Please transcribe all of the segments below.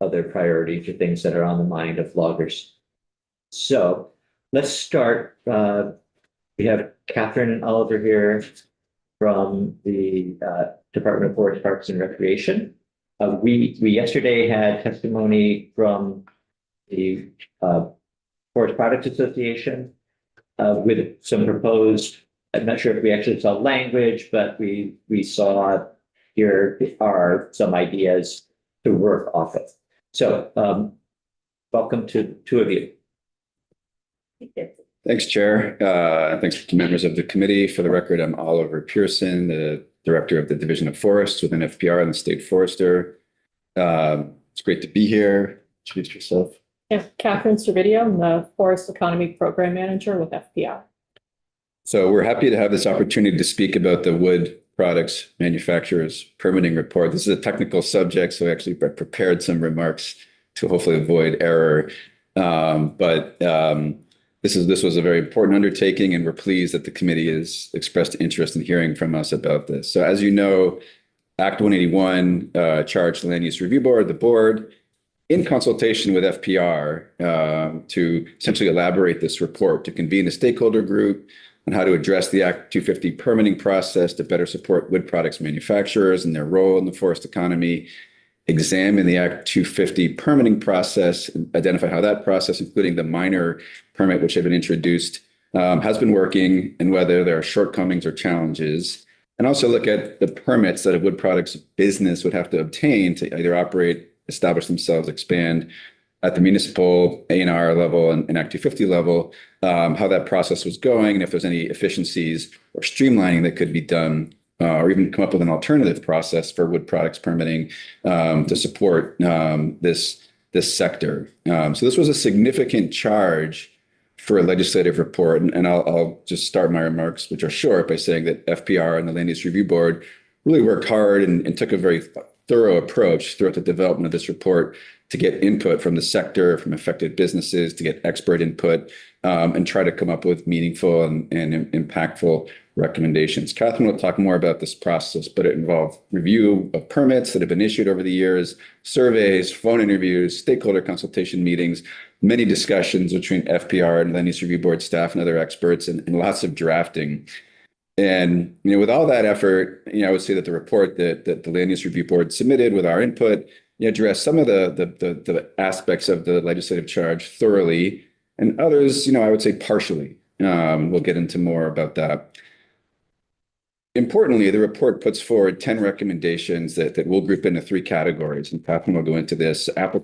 other priorities or things that are on the mind of loggers. So let's start. We have Catherine and Oliver here from the Department of Forest Parks and Recreation. We yesterday had testimony from the Forest Products Association with some proposed. I'm not sure if we actually saw language, but we saw here are some ideas to work off of. So welcome to two of you. Thanks, Chair. Thanks to members of the committee. For the record, I'm Oliver Pearson, the Director of the Division of Forests within FPR and the State Forester. It's great to be here. Introduce yourself. Yeah, Catherine Servideo, I'm the Forest Economy Program Manager with FPR. So we're happy to have this opportunity to speak about the Wood Products Manufacturers Permitting Report. This is a technical subject, so I actually prepared some remarks to hopefully avoid error. This was a very important undertaking, and we're pleased that the committee has expressed interest in hearing from us about this. So as you know, Act 181 charged the Land Use Review Board, the board, in consultation with FPR to essentially elaborate this report, to convene a stakeholder group on how to address the Act 250 permitting process to better support wood products manufacturers and their role in the forest economy, examine the Act 250 permitting process, identify how that process, including the minor permit which had been introduced, has been working and whether there are shortcomings or challenges, and also look at the permits that a wood products business would have to obtain to either operate, establish themselves, expand at the municipal A&R level and Act 250 level, how that process was going, and if there's any efficiencies or streamlining that could be done, or even come up with an alternative process for wood products permitting to support this sector. So this was a significant charge for a legislative report, and I'll just start my remarks, which are short, by saying that FPR and the Land Use Review Board really worked hard and took a very thorough approach throughout the development of this report to get input from the sector, from affected businesses, to get expert input, and try to come up with meaningful and impactful recommendations. Catherine will talk more about this process, but it involved review of permits that have been issued over the years, surveys, phone interviews, stakeholder consultation meetings, many discussions between FPR and Land Use Review Board staff and other experts, and lots of drafting. And with all that effort, I would say that the report that the Land Use Review Board submitted with our input addressed some of the aspects of the legislative charge thoroughly, and others, I would say partially. We'll get into more about that. Importantly, the report puts forward 10 recommendations that we'll group into 3 categories, and Catherine will go into this. Act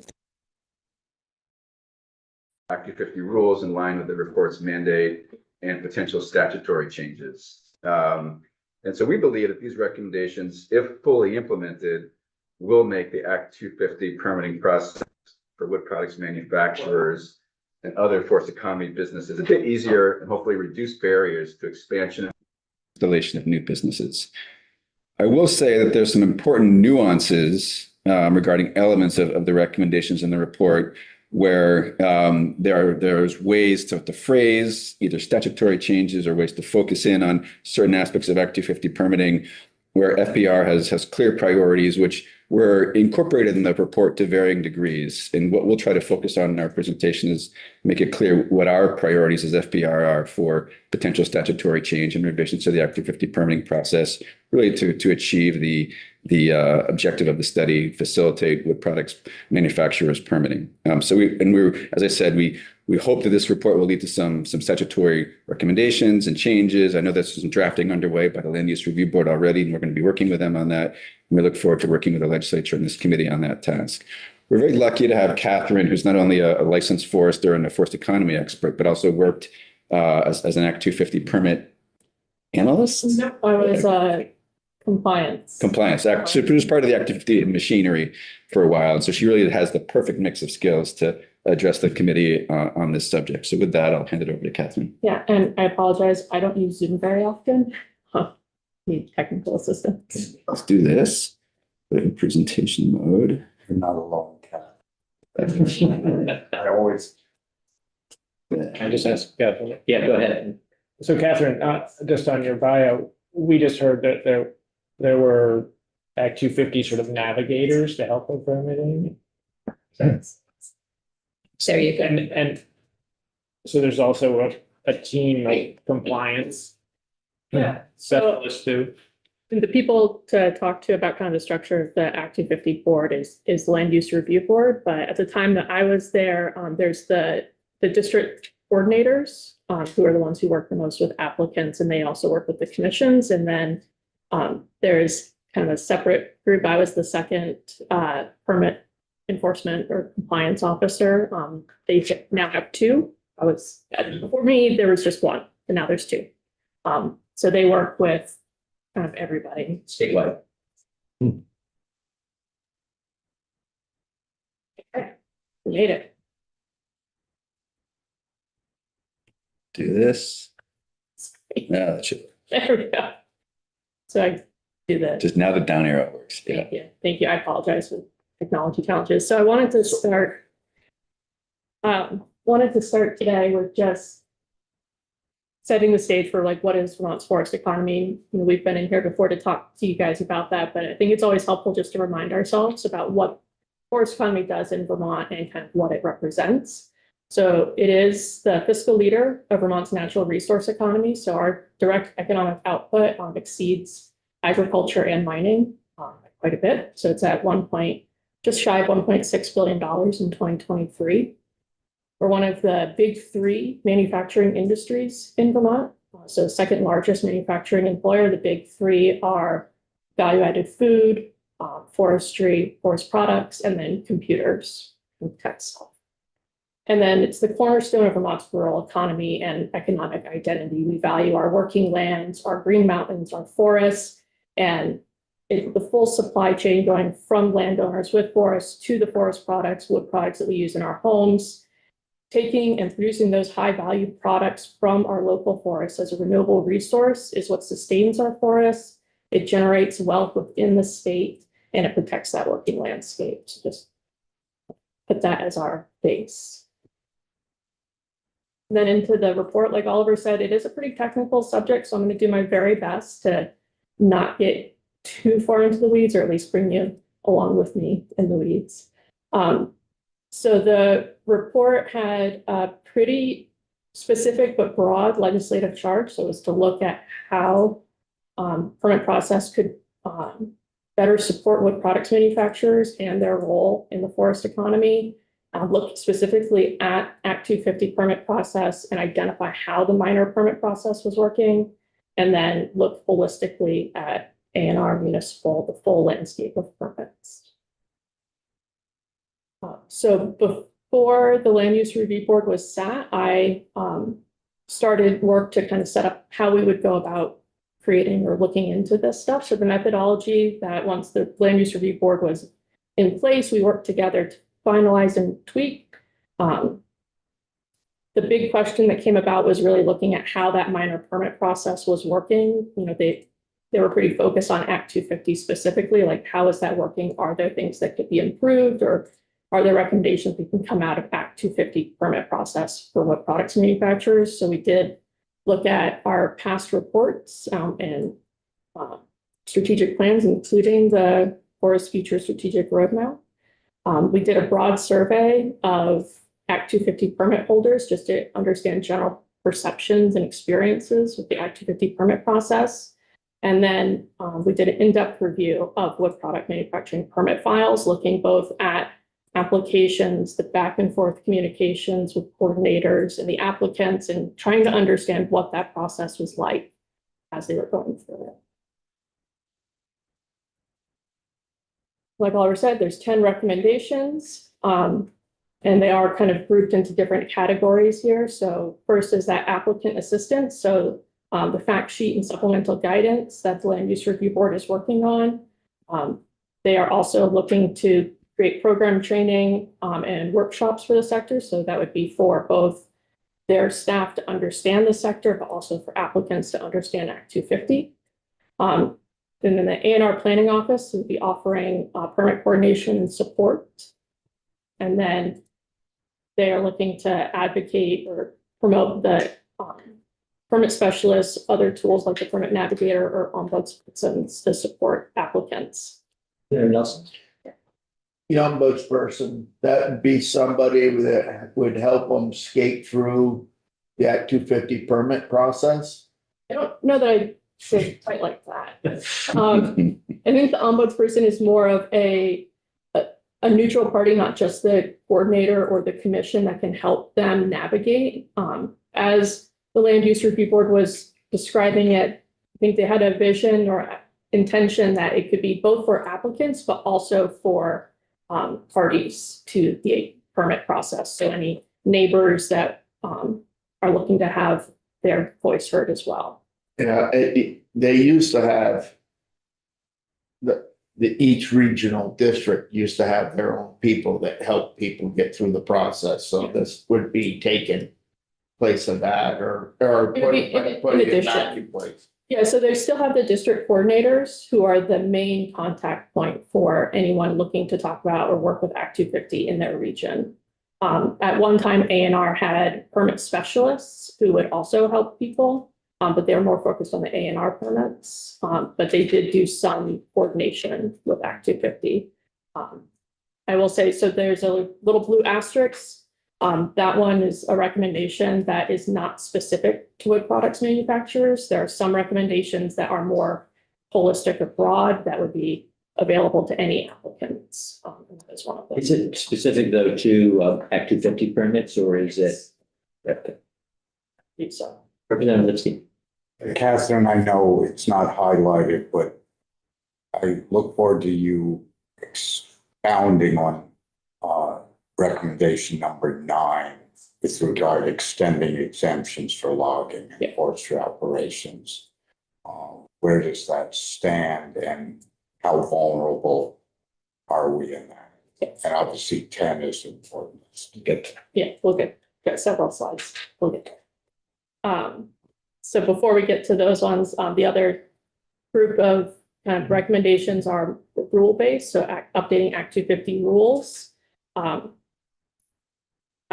250 rules in line with the report's mandate and potential statutory changes. And so we believe that these recommendations, if fully implemented, will make the Act 250 permitting process for wood products manufacturers and other forest economy businesses a bit easier and hopefully reduce barriers to expansion and installation of new businesses. I will say that there's some important nuances regarding elements of the recommendations in the report where there's ways to phrase either statutory changes or ways to focus in on certain aspects of Act 250 permitting, where FPR has clear priorities, which were incorporated in the report to varying degrees. And what we'll try to focus on in our presentation is make it clear what our priorities as FPR are for potential statutory change and revisions to the Act 250 permitting process, really to achieve the objective of the study, facilitate wood products manufacturers permitting. As I said, we hope that this report will lead to some statutory recommendations and changes. I know there's some drafting underway by the Land Use Review Board already, and we're going to be working with them on that. And we look forward to working with the legislature and this committee on that task. We're very lucky to have Catherine, who's not only a licensed forester and a forest economy expert, but also worked as an Act 250 permit analyst. No, I was compliance. She was part of the Act 250 machinery for a while. And so she really has the perfect mix of skills to address the committee on this subject. So with that, I'll hand it over to Catherine. Yeah, and I apologize. I don't use Zoom very often. Need technical assistance. Let's do this. Put it in presentation mode. You're not alone, Kat. I always. I just asked Catherine. Yeah, go ahead. So Catherine, just on your bio, we just heard that there were Act 250 sort of navigators to help with permitting. There you go. And so there's also a team of compliance. Yeah. Specialists too. And the people to talk to about kind of the structure of the Act 250 board is the Land Use Review Board. But at the time that I was there, there's the district coordinators, who are the ones who work the most with applicants, and they also work with the commissions. And then there's kind of a separate group. I was the second permit enforcement or compliance officer. They now have two. Before me, there was just one, and now there's two. So they work with kind of everybody. Statewide. Okay, we made it. Do this. No, that should, There we go. So I do the, just now the down arrow works. Yeah. thank you. Thank you. I apologize for technology challenges. So I wanted to start today with just setting the stage for like what is Vermont's forest economy. You know, we've been in here before to talk to you guys about that, but I think it's always helpful just to remind ourselves about what forest economy does in Vermont and kind of what it represents. So it is the fiscal leader of Vermont's natural resource economy. So our direct economic output exceeds agriculture and mining quite a bit. So it's at just shy of $1.6 billion in 2023. We're one of the big three manufacturing industries in Vermont. So second largest manufacturing employer. The big three are value-added food, forestry, forest products, and then computers and textile. And then it's the cornerstone of Vermont's rural economy and economic identity. We value our working lands, our green mountains, our forests, and the full supply chain going from landowners with forests to the forest products, wood products that we use in our homes. Taking and producing those high value products from our local forests as a renewable resource is what sustains our forests. It generates wealth within the state and it protects that working landscape. So just put that as our base. And then into the report, like Oliver said, it is a pretty technical subject, so I'm going to do my very best to not get too far into the weeds, or at least bring you along with me in the weeds. So the report had a pretty specific but broad legislative charge. So it was to look at how permit process could better support wood products manufacturers and their role in the forest economy. Look specifically at Act 250 permit process and identify how the minor permit process was working, and then look holistically at A&R municipal, the full landscape of permits. So before the Land Use Review Board was sat, I started work to kind of set up how we would go about creating or looking into this stuff. So the methodology that once the Land Use Review Board was in place, we worked together to finalize and tweak. The big question that came about was really looking at how that minor permit process was working. You know, they were pretty focused on Act 250 specifically, like how is that working? Are there things that could be improved, or are there recommendations that can come out of Act 250 permit process for wood products manufacturers? So we did look at our past reports and strategic plans, including the Forest Future Strategic Roadmap. We did a broad survey of Act 250 permit holders just to understand general perceptions and experiences with the Act 250 permit process. And then we did an in-depth review of wood product manufacturing permit files, looking both at applications, the back and forth communications with coordinators and the applicants, and trying to understand what that process was like as they were going through it. Like Oliver said, there's 10 recommendations, and they are kind of grouped into different categories here. So first is that applicant assistance. So the fact sheet and supplemental guidance that the Land Use Review Board is working on. They are also looking to create program training and workshops for the sector. So that would be for both their staff to understand the sector, but also for applicants to understand Act 250. And then the A&R Planning Office would be offering permit coordination and support. And then they are looking to advocate or promote the permit specialists, other tools like the Permit Navigator or ombudsman to support applicants. Senator Nelson? the ombudsperson, that would be somebody that would help them skate through the Act 250 permit process? I don't know that I say quite like that. I think the ombudsperson is more of a neutral party, not just the coordinator or the commission that can help them navigate. As the land use review board was describing it, I think they had a vision or intention that it could be both for applicants, but also for parties to the permit process. So any neighbors that are looking to have their voice heard as well. Yeah, they used to have each regional district used to have their own people that help people get through the process. So this would be taken place of that or It would be putting in it back addition. in place. Yeah, so they still have the district coordinators who are the main contact point for anyone looking to talk about or work with Act 250 in their region. At one time, A&R had permit specialists who would also help people, but they were more focused on the A&R permits. But they did do some coordination with Act 250. I will say, so there's a little blue asterisk. That one is a recommendation that is not specific to wood products manufacturers. There are some recommendations that are more holistic or broad that would be available to any applicants. And that is one of them. Is it specific though to Act 250 permits or is it? So, Representative Lipsky. Catherine, I know it's not highlighted, but I look forward to you expounding on recommendation number 9 with regard to extending exemptions for logging Yeah. and forestry operations. Where does that stand and how vulnerable are we in that? yes. And obviously 10 is important. Good. Yeah, we'll get several slides. We'll get there. So before we get to those ones, the other group of kind of recommendations are rule-based, so updating Act 250 rules. I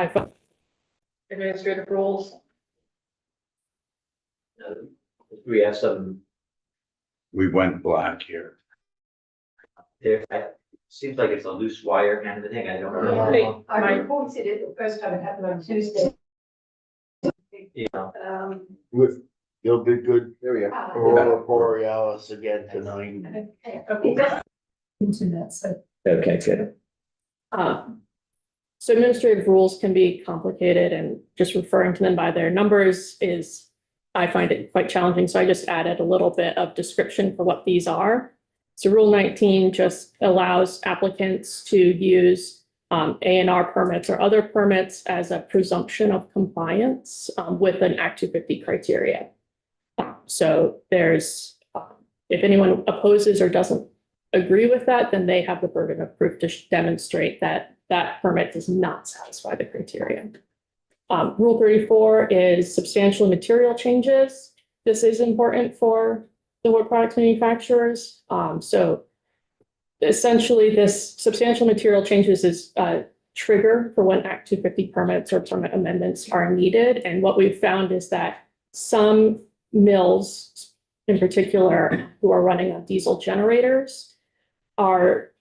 found administrative rules. We have some We went black here. there. Seems like it's a loose wire kind of a thing. I don't know. Wait, I reported it the first time it happened on Tuesday. Yeah. You'll be good. There we are. Aurora Borealis again tonight. Internet, so. Okay, good. So administrative rules can be complicated and just referring to them by their numbers is, I find it quite challenging. So I just added a little bit of description for what these are. So Rule 19 just allows applicants to use A&R permits or other permits as a presumption of compliance with an Act 250 criteria. So there's, if anyone opposes or doesn't agree with that, then they have the burden of proof to demonstrate that that permit does not satisfy the criteria. Rule 34 is substantial material changes. This is important for the wood products manufacturers. So essentially this substantial material changes is a trigger for when Act 250 permits or permit amendments are needed. And what we've found is that some mills in particular who are running on diesel generators are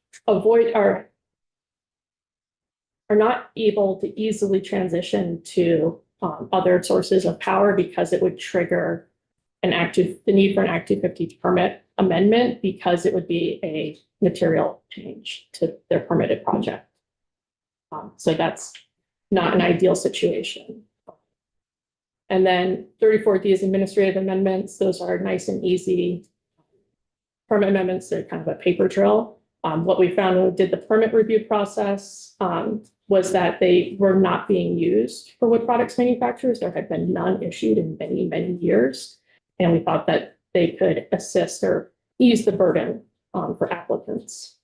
not able to easily transition to other sources of power because it would trigger the need for an Act 250 permit amendment because it would be a material change to their permitted project. So that's not an ideal situation. And then 34D is administrative amendments. Those are nice and easy permit amendments. They're kind of a paper trail. What we found when we did the permit review process was that they were not being used for wood products manufacturers. There had been none issued in many, many years. And we thought that they could assist or ease the burden for applicants.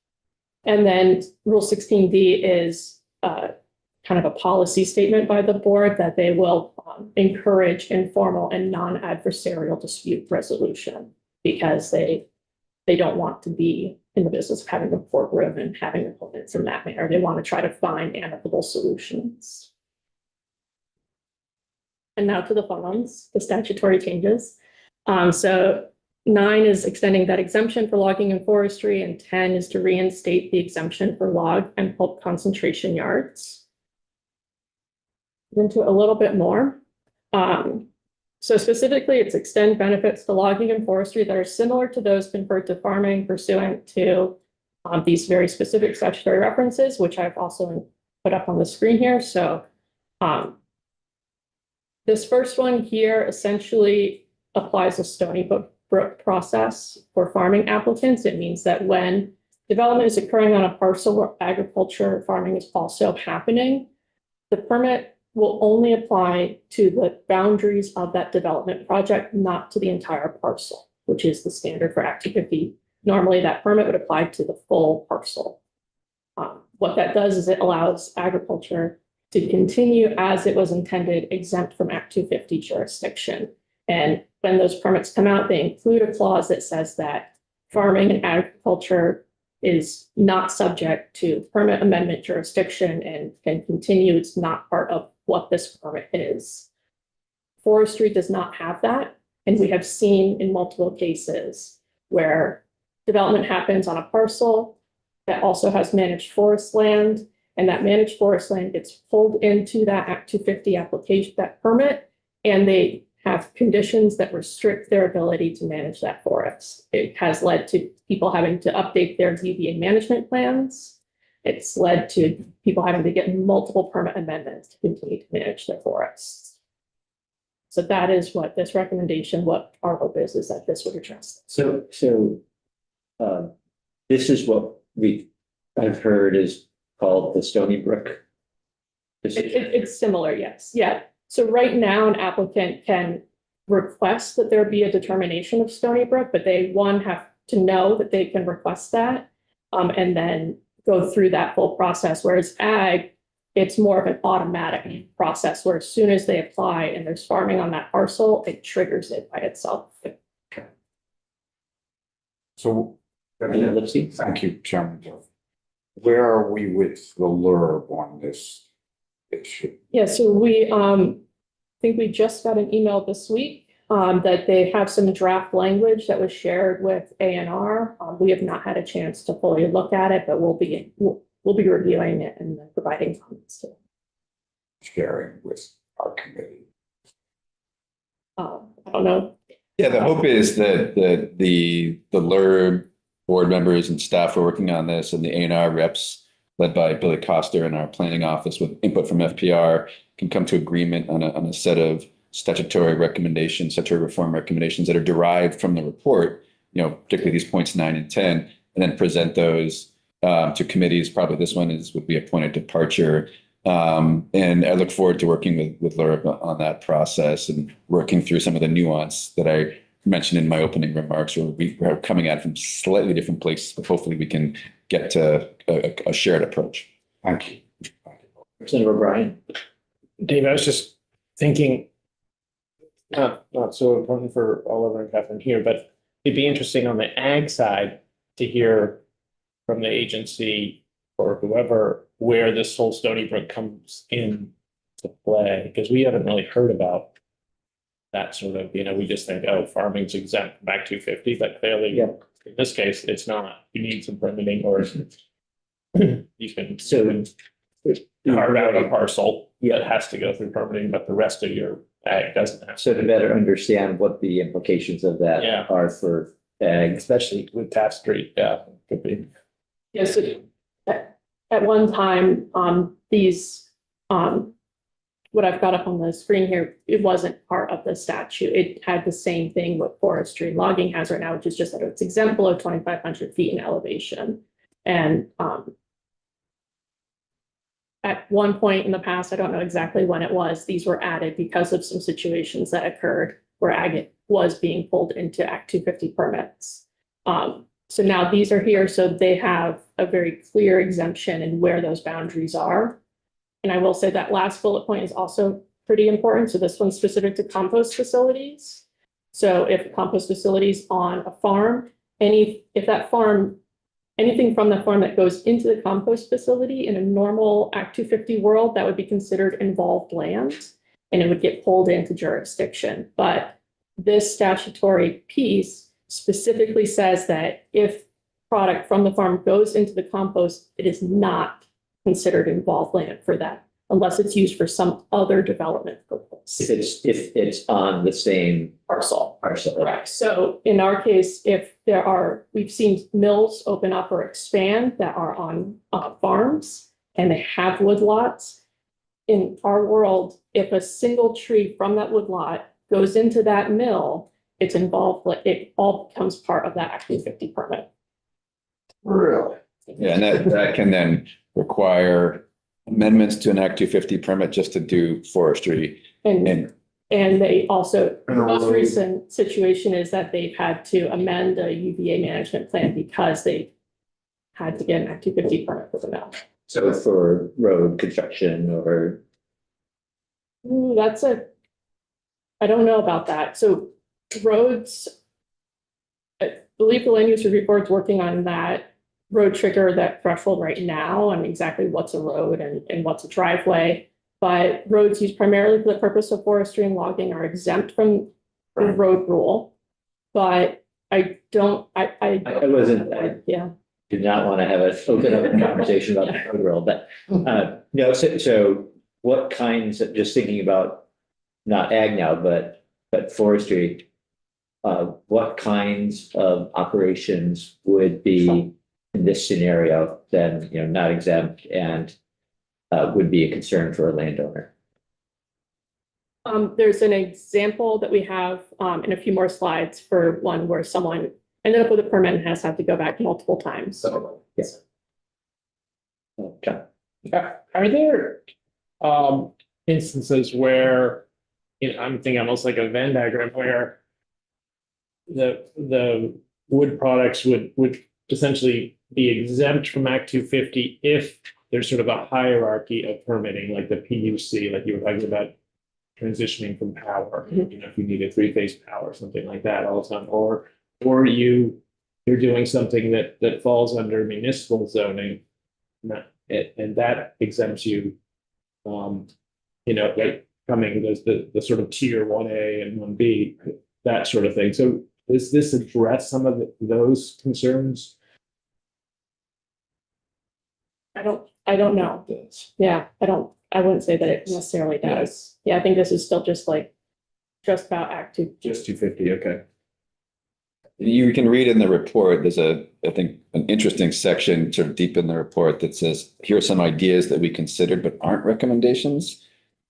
And then Rule 16D is kind of a policy statement by the board that they will encourage informal and non-adversarial dispute resolution because they don't want to be in the business of having a courtroom and having opponents in that manner. They want to try to find amicable solutions. And now to the fun ones, the statutory changes. So 9 is extending that exemption for logging and forestry, and 10 is to reinstate the exemption for log and pulp concentration yards. Into it a little bit more. So specifically, it's extend benefits to logging and forestry that are similar to those conferred to farming pursuant to these very specific statutory references, which I've also put up on the screen here. So this first one here essentially applies a Stony Brook process for farming applicants. It means that when development is occurring on a parcel where agriculture farming is also happening, the permit will only apply to the boundaries of that development project, not to the entire parcel, which is the standard for Act 250. Normally, that permit would apply to the full parcel. What that does is it allows agriculture to continue as it was intended, exempt from Act 250 jurisdiction. And when those permits come out, they include a clause that says that farming and agriculture is not subject to permit amendment jurisdiction and can continue. It's not part of what this permit is. Forestry does not have that. And we have seen in multiple cases where development happens on a parcel that also has managed forest land, and that managed forest land gets pulled into that Act 250 application, that permit, and they have conditions that restrict their ability to manage that forest. It has led to people having to update their ZBA management plans. It's led to people having to get multiple permit amendments to continue to manage their forests. So that is what this recommendation, what our hope is that this would address. So this is what I've heard is called the Stony Brook decision. It's similar, yes. Yeah. So right now, an applicant can request that there be a determination of Stony Brook, but they, one, have to know that they can request that, and then go through that full process. Whereas ag, it's more of an automatic process where as soon as they apply and there's farming on that parcel, it triggers it by itself. So, Let's see. thank you, Chairman. Where are we with the LURB on this issue? Yeah, so we think we just got an email this week that they have some draft language that was shared with A&R. We have not had a chance to fully look at it, but we'll be reviewing it and then providing comments to it. Sharing with our committee. I don't know. Yeah, the hope is that the LURB board members and staff are working on this, and the A&R reps led by Billy Coster in our planning office with input from FPR can come to agreement on a set of statutory recommendations, statutory reform recommendations that are derived from the report, particularly these points 9 and 10, and then present those to committees. Probably this one would be a point of departure. And I look forward to working with LURB on that process and working through some of the nuance that I mentioned in my opening remarks, where we are coming at it from slightly different places, but hopefully we can get to a shared approach. Thank you. Representative O'Brien. Dave, I was just thinking, not so important for Oliver and Catherine here, but it'd be interesting on the ag side to hear from the agency or whoever where this whole Stony Brook comes in to play, because we haven't really heard about that sort of, we just think, oh, farming's exempt back 250, but clearly Yeah. in this case, it's not. You need some permitting, or you can carve out a parcel that has to go through permitting, but the rest of your ag doesn't have. So to better understand what the implications of that Yeah. are for ag. Especially with Taft Street, yeah, could be. Yes, at one time, these, what I've got up on the screen here, it wasn't part of the statute. It had the same thing what forestry and logging has right now, which is just that it's exempt below 2,500 feet in elevation. And at one point in the past, I don't know exactly when it was, these were added because of some situations that occurred where ag was being pulled into Act 250 permits. So now these are here, so they have a very clear exemption in where those boundaries are. And I will say that last bullet point is also pretty important. So this one's specific to compost facilities. So if compost facilities on a farm, if that farm, anything from the farm that goes into the compost facility in a normal Act 250 world, that would be considered involved land and it would get pulled into jurisdiction. But this statutory piece specifically says that if product from the farm goes into the compost, it is not considered involved land for that, unless it's used for some other development purpose. If it's on the same Parcel. parcel. Correct. So in our case, if we've seen mills open up or expand that are on farms and they have woodlots. In our world, if a single tree from that woodlot goes into that mill, it's involved, like it all becomes part of that Act 250 permit. Really? Yeah, and that can then require amendments to an Act 250 permit just to do forestry. And they also, the And a most road. recent situation is that they've had to amend a UVA management plan because they had to get an Act 250 permit for the mill. So for road construction or, I don't know about that. So roads, I believe the land use review board's working on that road trigger, that threshold right now, on exactly what's a road and what's a driveway. But roads used primarily for the purpose of forestry and logging are exempt from the road rule. But I yeah. did not want to have open up a conversation about the road world, but no, so what kinds of, just thinking about not ag now, but forestry, what kinds of operations would be in this scenario then, not exempt and would be a concern for a landowner? There's an example that we have in a few more slides for one where someone ended up with a permit and has had to go back multiple times. So Yes. Okay. Are there instances where, I'm thinking almost like a Venn diagram where the wood products would essentially be exempt from Act 250 if there's sort of a hierarchy of permitting, like the PUC, like you were talking about transitioning from power, if you need a three-phase power, something like that all the time, or you're doing something that falls under municipal zoning, and that exempts you, like coming the sort of tier 1A and 1B, that sort of thing. So does this address some of those concerns? I don't know. Yeah, I wouldn't say that it necessarily does. Yeah, I think this is still just about Act 2. Just 250, okay. You can read in the report, there's I think, an interesting section sort of deep in the report that says, here are some ideas that we considered but aren't recommendations.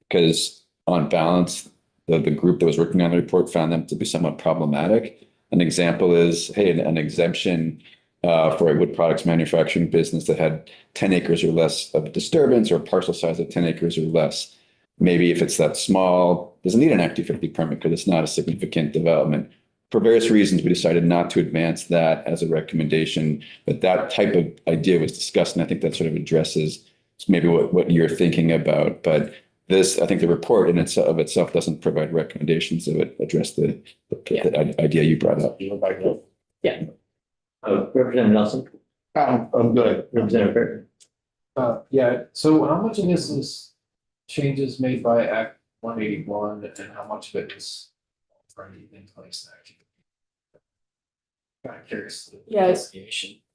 Because on balance, the group that was working on the report found them to be somewhat problematic. An example is, hey, an exemption for a wood products manufacturing business that had 10 acres or less of disturbance, or a parcel size of 10 acres or less. Maybe if it's that small, doesn't need an Act 250 permit because it's not a significant development. For various reasons, we decided not to advance that as a recommendation, but that type of idea was discussed, and I think that sort of addresses maybe what you're thinking about. But this, I think the report in itself doesn't provide recommendations that would address the idea you brought up. Yeah. Representative Nelson, I'm good. Representative Burton. Yeah, so how much of this is changes made by Act 181 and how much of it is already in place actually? Kind of curious. Yes.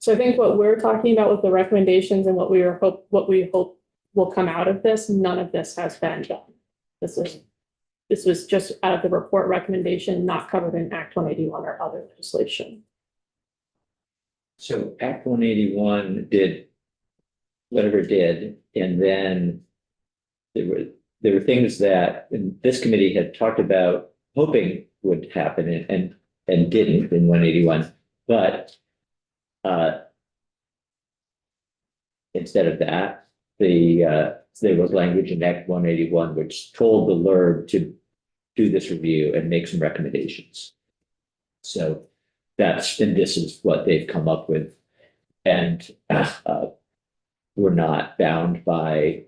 So I think what we're talking about with the recommendations and what we hope will come out of this, none of this has been done. This was just out of the report recommendation, not covered in Act 181 or other legislation. So Act 181 did whatever it did, and then there were things that this committee had talked about hoping would happen and didn't in 181, but instead of that, there was language in Act 181 which told the LURB to do this review and make some recommendations. So this is what they've come up with, and we're not bound by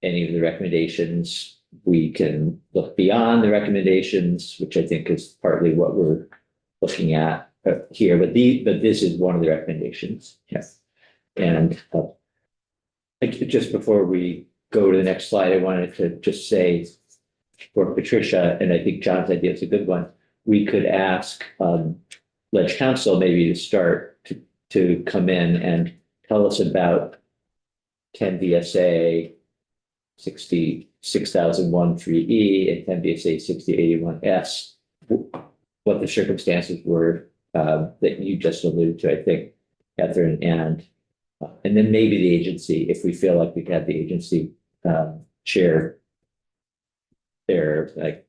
any of the recommendations. We can look beyond the recommendations, which I think is partly what we're looking at here. But this is one of the recommendations. Yes, and just before we go to the next slide, I wanted to just say for Patricia, and I think John's idea is a good one. We could ask Ledge Council maybe to start to come in and tell us about 10 VSA 66,001 3E and 10 VSA 6081S, what the circumstances were that you just alluded to, I think, Catherine, and then maybe the agency, if we feel like we have the agency share their like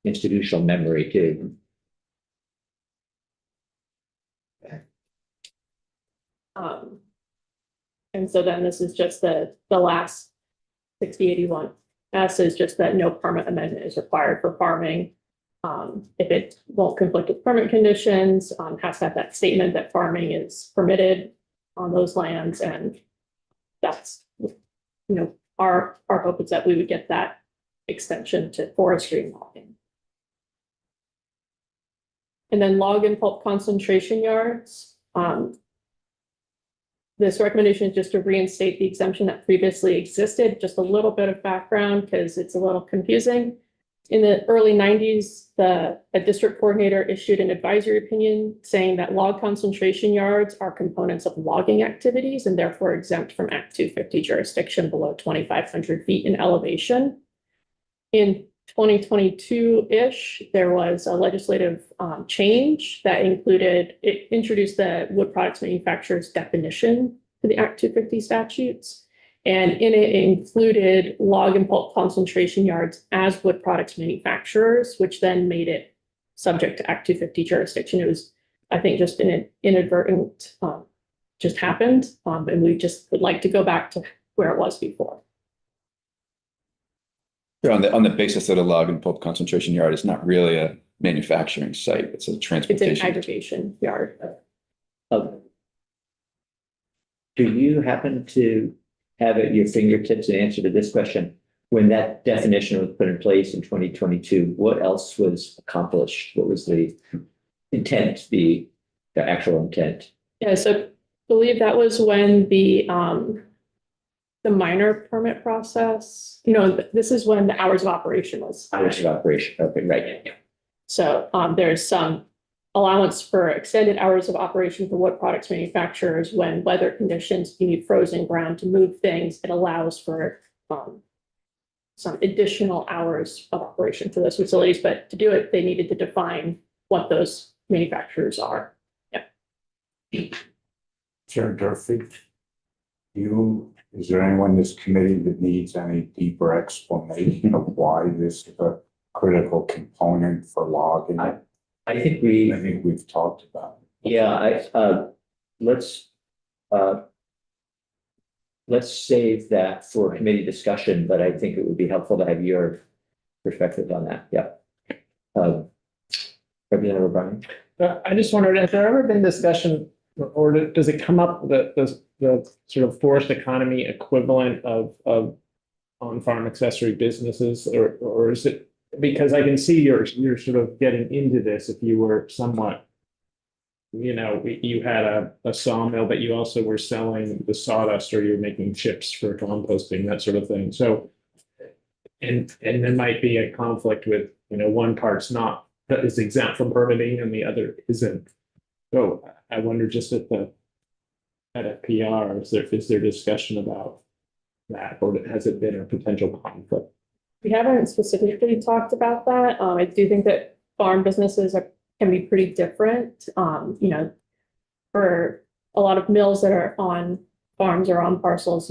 institutional memory too. And so then this is just the last 6081 S is just that no permit amendment is required for farming. If it won't conflict with permit conditions, has to have that statement that farming is permitted on those lands, and that's, our hope is that we would get that extension to forestry and logging. And then log and pulp concentration yards. This recommendation is just to reinstate the exemption that previously existed. Just a little bit of background because it's a little confusing. In the early 90s, a district coordinator issued an advisory opinion saying that log concentration yards are components of logging activities and therefore exempt from Act 250 jurisdiction below 2,500 feet in elevation. In 2022-ish, there was a legislative change that introduced the wood products manufacturer's definition to the Act 250 statutes. And in it included log and pulp concentration yards as wood products manufacturers, which then made it subject to Act 250 jurisdiction. It was, I think, just an inadvertent, just happened. And we just would like to go back to where it was before. On the basis that a log and pulp concentration yard is not really a manufacturing site, it's a It's transportation. an aggregation yard. Do you happen to have at your fingertips an answer to this question? When that definition was put in place in 2022, what else was accomplished? What was the intent, the actual intent? Yeah, so I believe that was when the minor permit process, this is when the hours of operation was. Hours of operation, okay, right. So there's some allowance for extended hours of operation for wood products manufacturers when weather conditions, you need frozen ground to move things. It allows for some additional hours of operation for those facilities, but to do it, they needed to define what those manufacturers are. Yeah. Chair Durfee, is there anyone in this committee that needs any deeper explanation of why this is a critical component for logging? I think we. I think we've talked about it. Yeah, let's save that for committee discussion, but I think it would be helpful to have your perspective on that. Yeah. Representative O'Brien. I just wondered, has there ever been discussion or does it come up that the sort of forest economy equivalent of on-farm accessory businesses, or is it, because I can see you're sort of getting into this if you were somewhat, you had a sawmill, but you also were selling the sawdust or you're making chips for composting, that sort of thing. So, and there might be a conflict with, one part's not, that is exempt from permitting and the other isn't. So I wonder just at a PR, is there discussion about that, or has it been a potential conflict? We haven't specifically talked about that. I do think that farm businesses can be pretty different. For a lot of mills that are on farms or on parcels,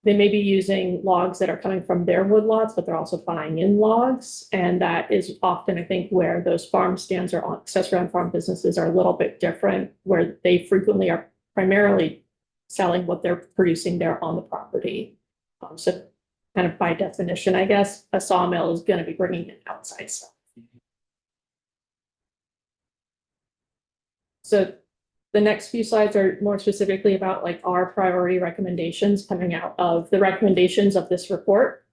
they may be using logs that are coming from their woodlots, but they're also buying in logs. And that is often, I think, where those farm stands or accessory on farm businesses are a little bit different, where they frequently are primarily selling what they're producing there on the property. So kind of by definition, I guess, a sawmill is going to be bringing in outside stuff. So the next few slides are more specifically about like our priority recommendations coming out of the recommendations of this report.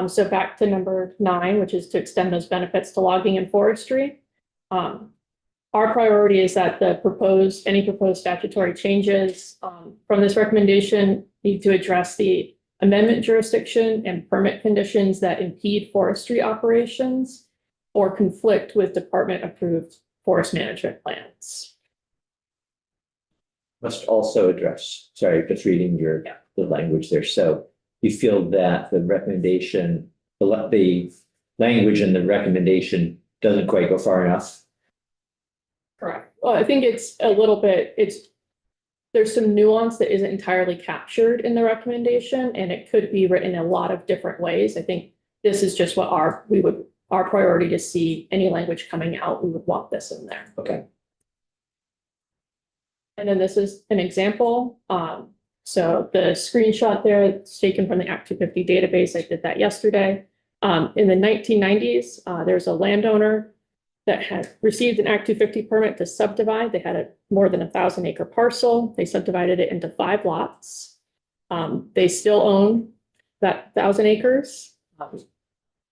So back to number 9, which is to extend those benefits to logging and forestry. Our priority is that any proposed statutory changes from this recommendation need to address the amendment jurisdiction and permit conditions that impede forestry operations or conflict with department approved forest management plans. Must also address, sorry, just reading the language there. So you feel that the recommendation, the language in the recommendation doesn't quite go far enough? Correct. Well, I think it's a little bit, there's some nuance that isn't entirely captured in the recommendation, and it could be written in a lot of different ways. I think this is just what our priority to see any language coming out, we would want this in there. Okay. And then this is an example. So the screenshot there, it's taken from the Act 250 database. I did that yesterday. In the 1990s, there's a landowner that had received an Act 250 permit to subdivide. They had a more than 1,000-acre parcel. They subdivided it into 5 lots. They still own that 1,000 acres.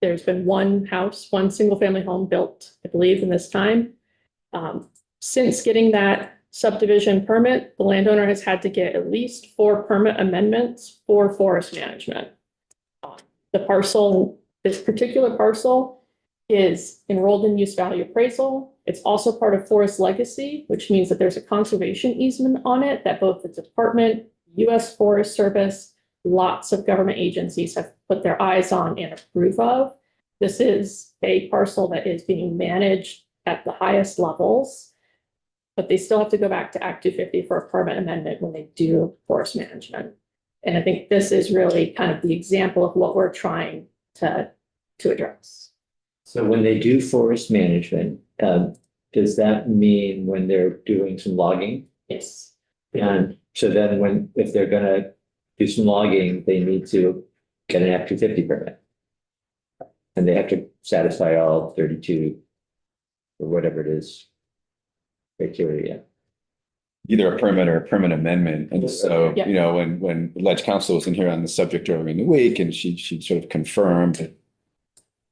There's been one house, one single-family home built, I believe, in this time. Since getting that subdivision permit, the landowner has had to get at least 4 permit amendments for forest management. The parcel, this particular parcel, is enrolled in use value appraisal. It's also part of Forest Legacy, which means that there's a conservation easement on it that both the department, US Forest Service, lots of government agencies have put their eyes on and approve of. This is a parcel that is being managed at the highest levels, but they still have to go back to Act 250 for a permit amendment when they do forest management. And I think this is really kind of the example of what we're trying to address. So when they do forest management, does that mean when they're doing some logging? Yes. And so then if they're gonna do some logging, they need to get an Act 250 permit. And they have to satisfy all 32 or whatever it is criteria. Either a permit or a permit amendment. And so, Yeah. you know, when Ledge Council was in here on the subject earlier in the week, and she sort of confirmed that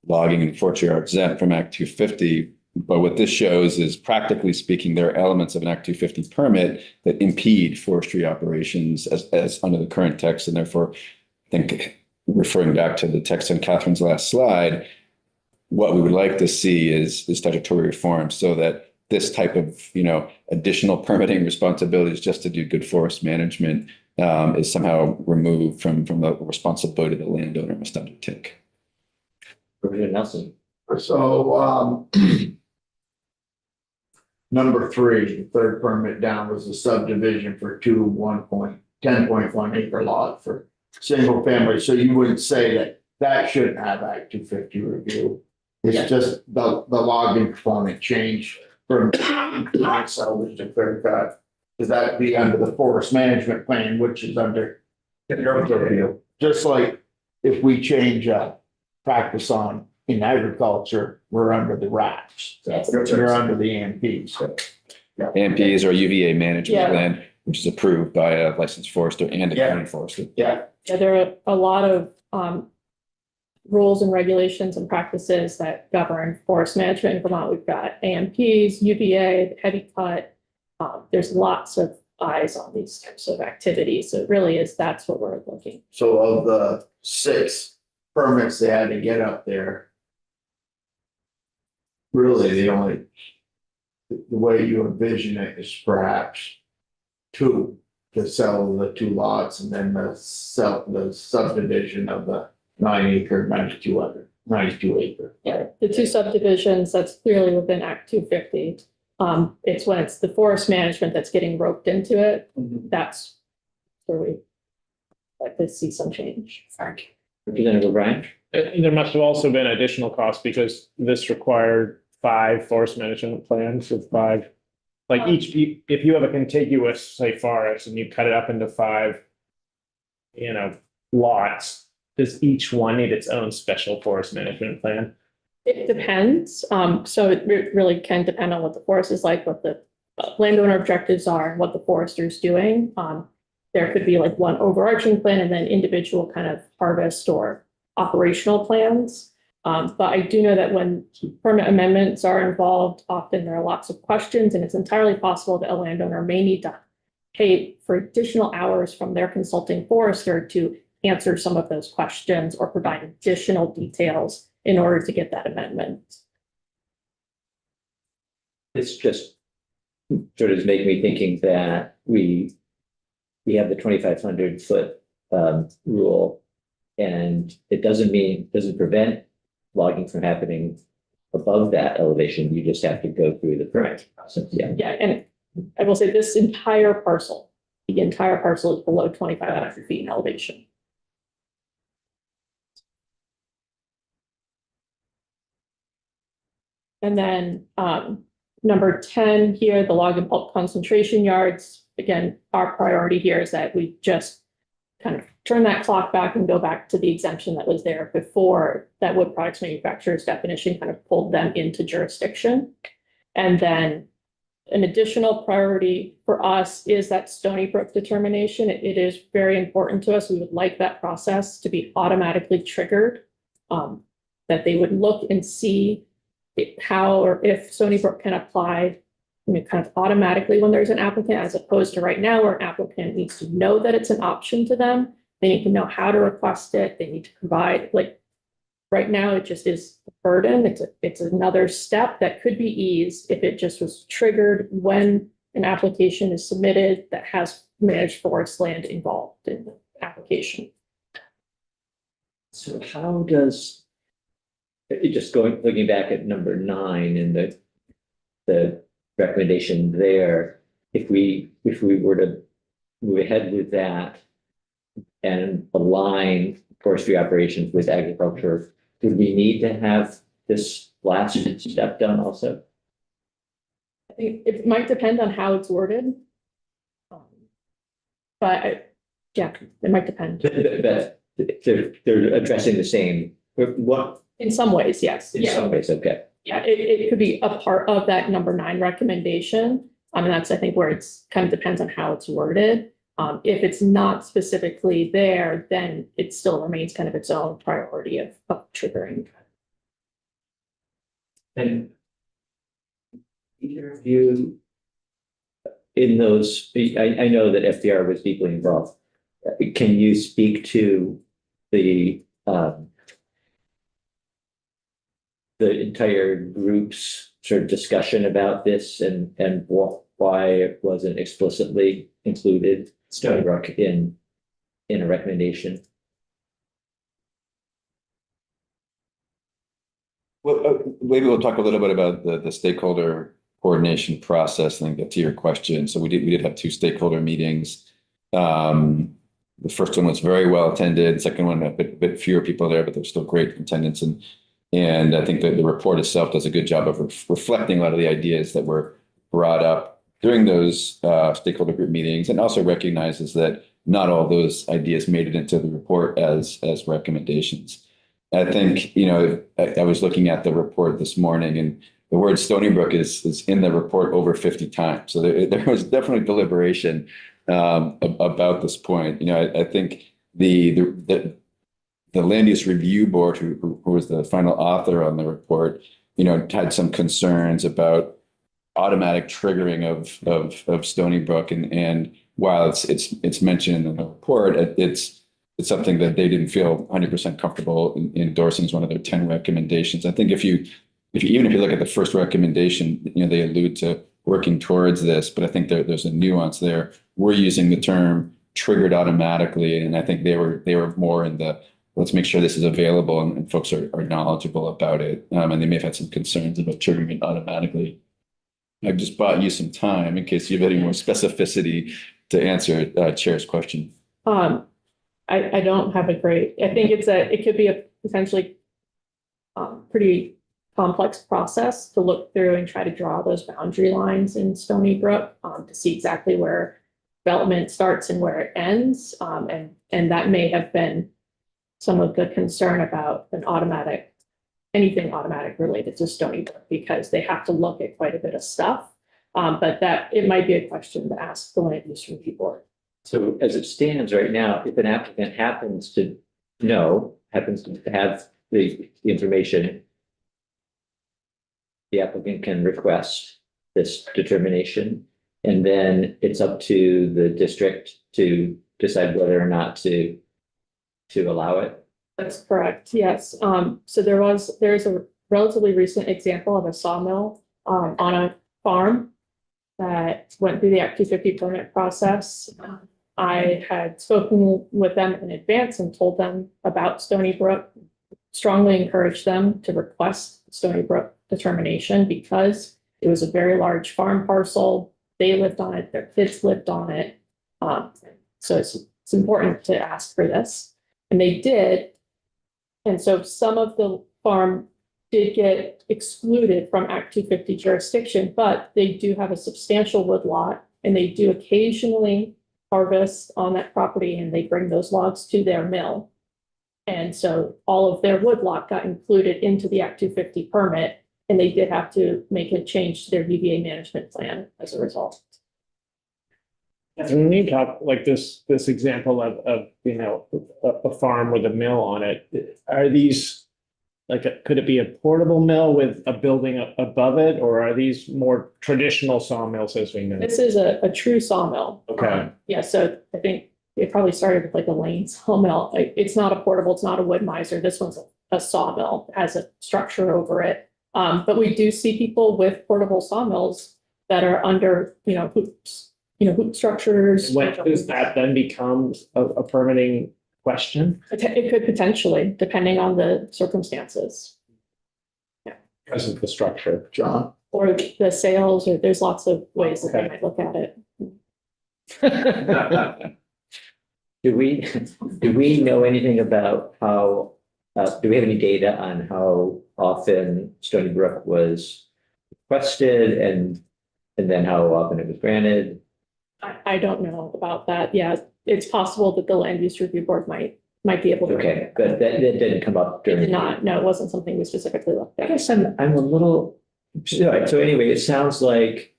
logging and forestry are exempt from Act 250. But what this shows is, practically speaking, there are elements of an Act 250 permit that impede forestry operations as under the current text. And therefore, I think, referring back to the text on Catherine's last slide, what we would like to see is statutory reform so that this type of, you know, additional permitting responsibilities just to do good forest management is somehow removed from the responsibility the landowner must undertake. Representative Nelson. So, number 3, the third permit down was a subdivision for 10.1 acre lot for single family. So you wouldn't say that shouldn't have Act 250 review. It's just the logging component changed from salvage to clear cut. Does that be under the forest management plan, which is under review? Just like if we change practice on in agriculture, we're under the RAPs. Yes. You're under the AMPs. AMPs or UVA management Yeah. plan, which is approved by a licensed forester and a Yeah. county forester. Yeah. Yeah, there are a lot of rules and regulations and practices that govern forest management in Vermont. We've got AMPs, UVA, heavy cut. There's lots of eyes on these types of activities. So it really is, that's what we're looking. So of the 6 permits they had to get up there, really the way you envision it is perhaps 2 to sell the 2 lots, and then the subdivision of the 9 acre, 92 acre. Yeah, the 2 subdivisions, that's clearly within Act 250. It's when it's the forest management that's getting roped into it. That's where we like to see some change. Representative O'Brien. There must have also been additional costs because this required 5 forest management plans with 5. Like if you have a contiguous, say, forest and you cut it up into 5, you know, lots, does each one need its own special forest management plan? It depends. So it really can depend on what the forest is like, what the landowner objectives are, and what the forester's doing. There could be like one overarching plan and then individual kind of harvest or operational plans. But I do know that when permit amendments are involved, often there are lots of questions, and it's entirely possible that a landowner may need to pay for additional hours from their consulting forester to answer some of those questions or provide additional details in order to get that amendment. This just sort of is making me thinking that we have the 2,500 foot rule, and it doesn't prevent logging from happening above that elevation. You just have to go through the permit process. Yeah. Yeah, and I will say the entire parcel is below 2,500 feet in elevation. And then, number 10 here, the log and pulp concentration yards. Again, our priority here is that we just kind of turn that clock back and go back to the exemption that was there before that wood products manufacturers definition kind of pulled them into jurisdiction. And then an additional priority for us is that Stony Brook determination. It is very important to us. We would like that process to be automatically triggered, that they would look and see how or if Stony Brook can apply, kind of automatically when there's an applicant, as opposed to right now where an applicant needs to know that it's an option to them. They need to know how to request it. They need to provide, like, right now it just is a burden. It's another step that could be eased if it just was triggered when an application is submitted that has managed forest land involved in the application. So how does, looking back at number 9 and the recommendation there, if we were to move ahead with that and align forestry operations with agriculture, would we need to have this last step done also? I think it might depend on how it's worded. Yeah, it might depend. But they're addressing the same, what, In some ways, yes. in Yeah. some ways, okay. Yeah, it could be a part of that number 9 recommendation. And that's, I think, where it's kind of depends on how it's worded. If it's not specifically there, then it still remains kind of its own priority of triggering. And either of you in those, I know that FDR was deeply involved. Can you speak to the entire group's sort of discussion about this and why it wasn't explicitly included, Stony Brook, in a recommendation? Well, maybe we'll talk a little bit about the stakeholder coordination process and then get to your question. So we did have 2 stakeholder meetings. The first one was very well attended. Second one, a bit fewer people there, but there's still great attendance. And I think that the report itself does a good job of reflecting a lot of the ideas that were brought up during those stakeholder group meetings, and also recognizes that not all those ideas made it into the report as recommendations. I think, I was looking at the report this morning, and the word Stony Brook is in the report over 50 times. So there was definitely deliberation about this point. I think the Land Use Review Board, who was the final author on the report, had some concerns about automatic triggering of Stony Brook, and while it's mentioned in the report, it's something that they didn't feel 100% comfortable in endorsing as one of their 10 recommendations. I think if you look at the first recommendation, they allude to working towards this, but I think there's a nuance there. We're using the term triggered automatically, and I think they were more in the let's make sure this is available and folks are knowledgeable about it. And they may have had some concerns about triggering it automatically. I've just bought you some time in case you have any more specificity to answer Chair's question. I don't have a great, I think it could be a potentially pretty complex process to look through and try to draw those boundary lines in Stony Brook to see exactly where development starts and where it ends. And that may have been some of the concern about anything automatic related to Stony Brook, because they have to look at quite a bit of stuff. But that it might be a question to ask the Land Use Review Board. So as it stands right now, if an applicant happens to have the information, the applicant can request this determination, and then it's up to the district to decide whether or not to allow it. That's correct. Yes. So there's a relatively recent example of a sawmill on a farm that went through the Act 250 permit process. I had spoken with them in advance and told them about Stony Brook, strongly encouraged them to request Stony Brook determination because it was a very large farm parcel. They lived on it, their kids lived on it. So it's important to ask for this. And they did. And so some of the farm did get excluded from Act 250 jurisdiction, but they do have a substantial woodlot and they do occasionally harvest on that property and they bring those logs to their mill. And so all of their woodlot got included into the Act 250 permit and they did have to make a change to their UVA management plan as a result. And when you talk like this example of, you know, a farm with a mill on it, are these like, could it be a portable mill with a building above it, or are these more traditional sawmills as we know? This is a true sawmill. Okay. Yeah, so I think it probably started with like a Lane sawmill. It's not a portable, it's not a wood miser. This one's a sawmill, it has a structure over it. But we do see people with portable sawmills that are under, hoops, hoop structures. When does that then become a permitting question? It could potentially, depending on the circumstances. Because of the structure. John, Or the sales, or there's lots of ways that they Okay. might look at it. Do we know anything about how, do we have any data on how often Stony Brook was requested and then how often it was granted? I don't know about that. Yeah, it's possible that the land use review board might be able to. Okay, but that didn't come up It during. did not, no, it wasn't something we specifically looked I at. guess I'm a little, so anyway, it sounds like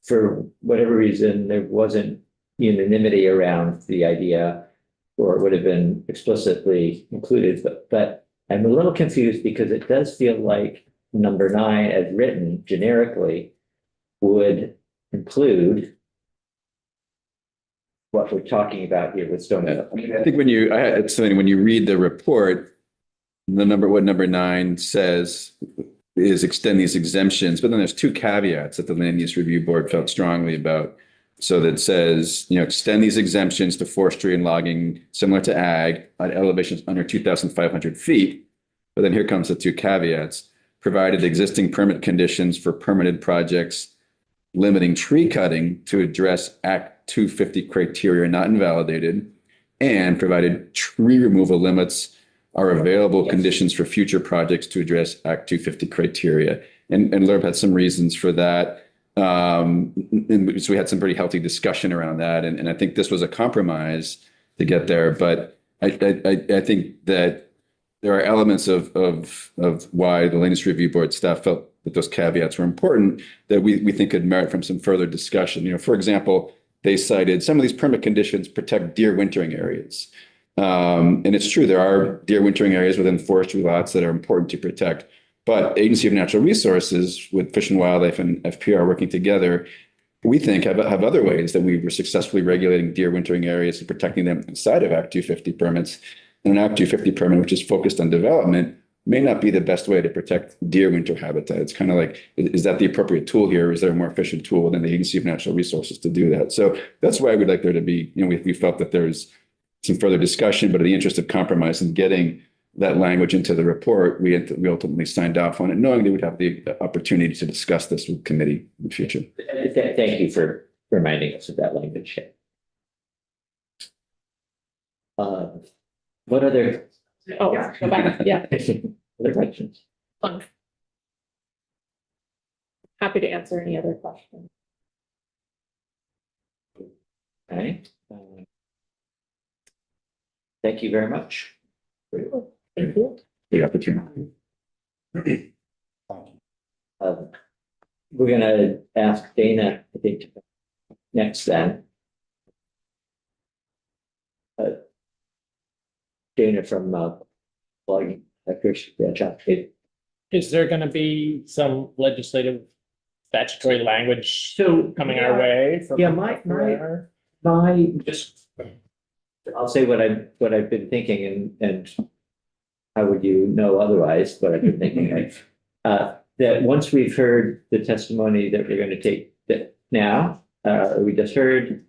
for whatever reason, there wasn't unanimity around the idea or it would have been explicitly included, but I'm a little confused because it does feel like number 9 as written generically would include what we're talking about here with Stony Brook. I mean, I think when it's something, when you read the report, what number 9 says is extend these exemptions, but then there's 2 caveats that the Land Use Review Board felt strongly about. So that says, extend these exemptions to forestry and logging similar to ag at elevations under 2,500 feet. But then here comes the 2 caveats, provided existing permit conditions for permitted projects limiting tree cutting to address Act 250 criteria are not invalidated, and provided tree removal limits are available conditions for future projects to address Act 250 criteria. And LURB had some reasons for that. And so we had some pretty healthy discussion around that. And I think this was a compromise to get there. But I think that there are elements of why the Land Use Review Board staff felt that those caveats were important that we think could merit from some further discussion. For example, they cited some of these permit conditions protect deer wintering areas. And it's true, there are deer wintering areas within forestry lots that are important to protect. But Agency of Natural Resources with Fish and Wildlife and FPR working together, we think have other ways that we were successfully regulating deer wintering areas and protecting them inside of Act 250 permits. And an Act 250 permit, which is focused on development, may not be the best way to protect deer winter habitat. It's kind of like, is that the appropriate tool here? Or is there a more efficient tool within the Agency of Natural Resources to do that? So that's why we'd like there to be, we felt that there's some further discussion, but in the interest of compromise and getting that language into the report, we ultimately signed off on it, knowing they would have the opportunity to discuss this with committee in the future. Thank you for reminding us of that language. What other? Oh, go back, yeah. Other questions? Happy to answer any other questions. Okay. Thank you very much. Thank you. The opportunity. We're gonna ask Dana, I think, next then. Dana from blogging. Is there going to be some legislative statutory language So coming our way? from- Yeah, my just, I'll say what I've been thinking and how would you know otherwise, what I've been thinking. that once we've heard the testimony that we're going to take that now, we just heard,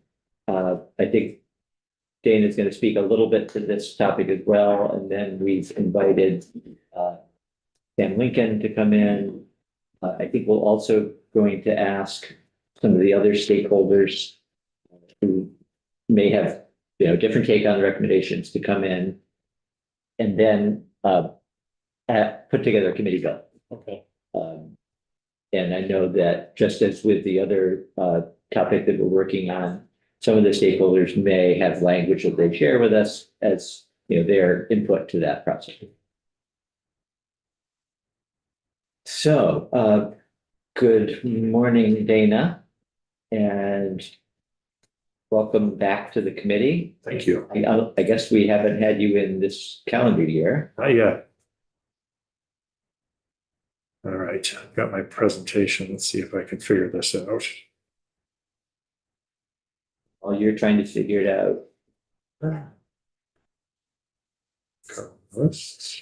I think Dana's going to speak a little bit to this topic as well, and then we've invited Sam Lincoln to come in. I think we're also going to ask some of the other stakeholders who may have, different take on the recommendations to come in, and then put together a committee bill. Okay. And I know that just as with the other topic that we're working on, some of the stakeholders may have language that they share with us as their input to that process. So, good morning, Dana, and welcome back to the committee. Thank you. I guess we haven't had you in this calendar year. Not yet. All right, I've got my presentation. Let's see if I can figure this out. While you're trying to figure it out. This.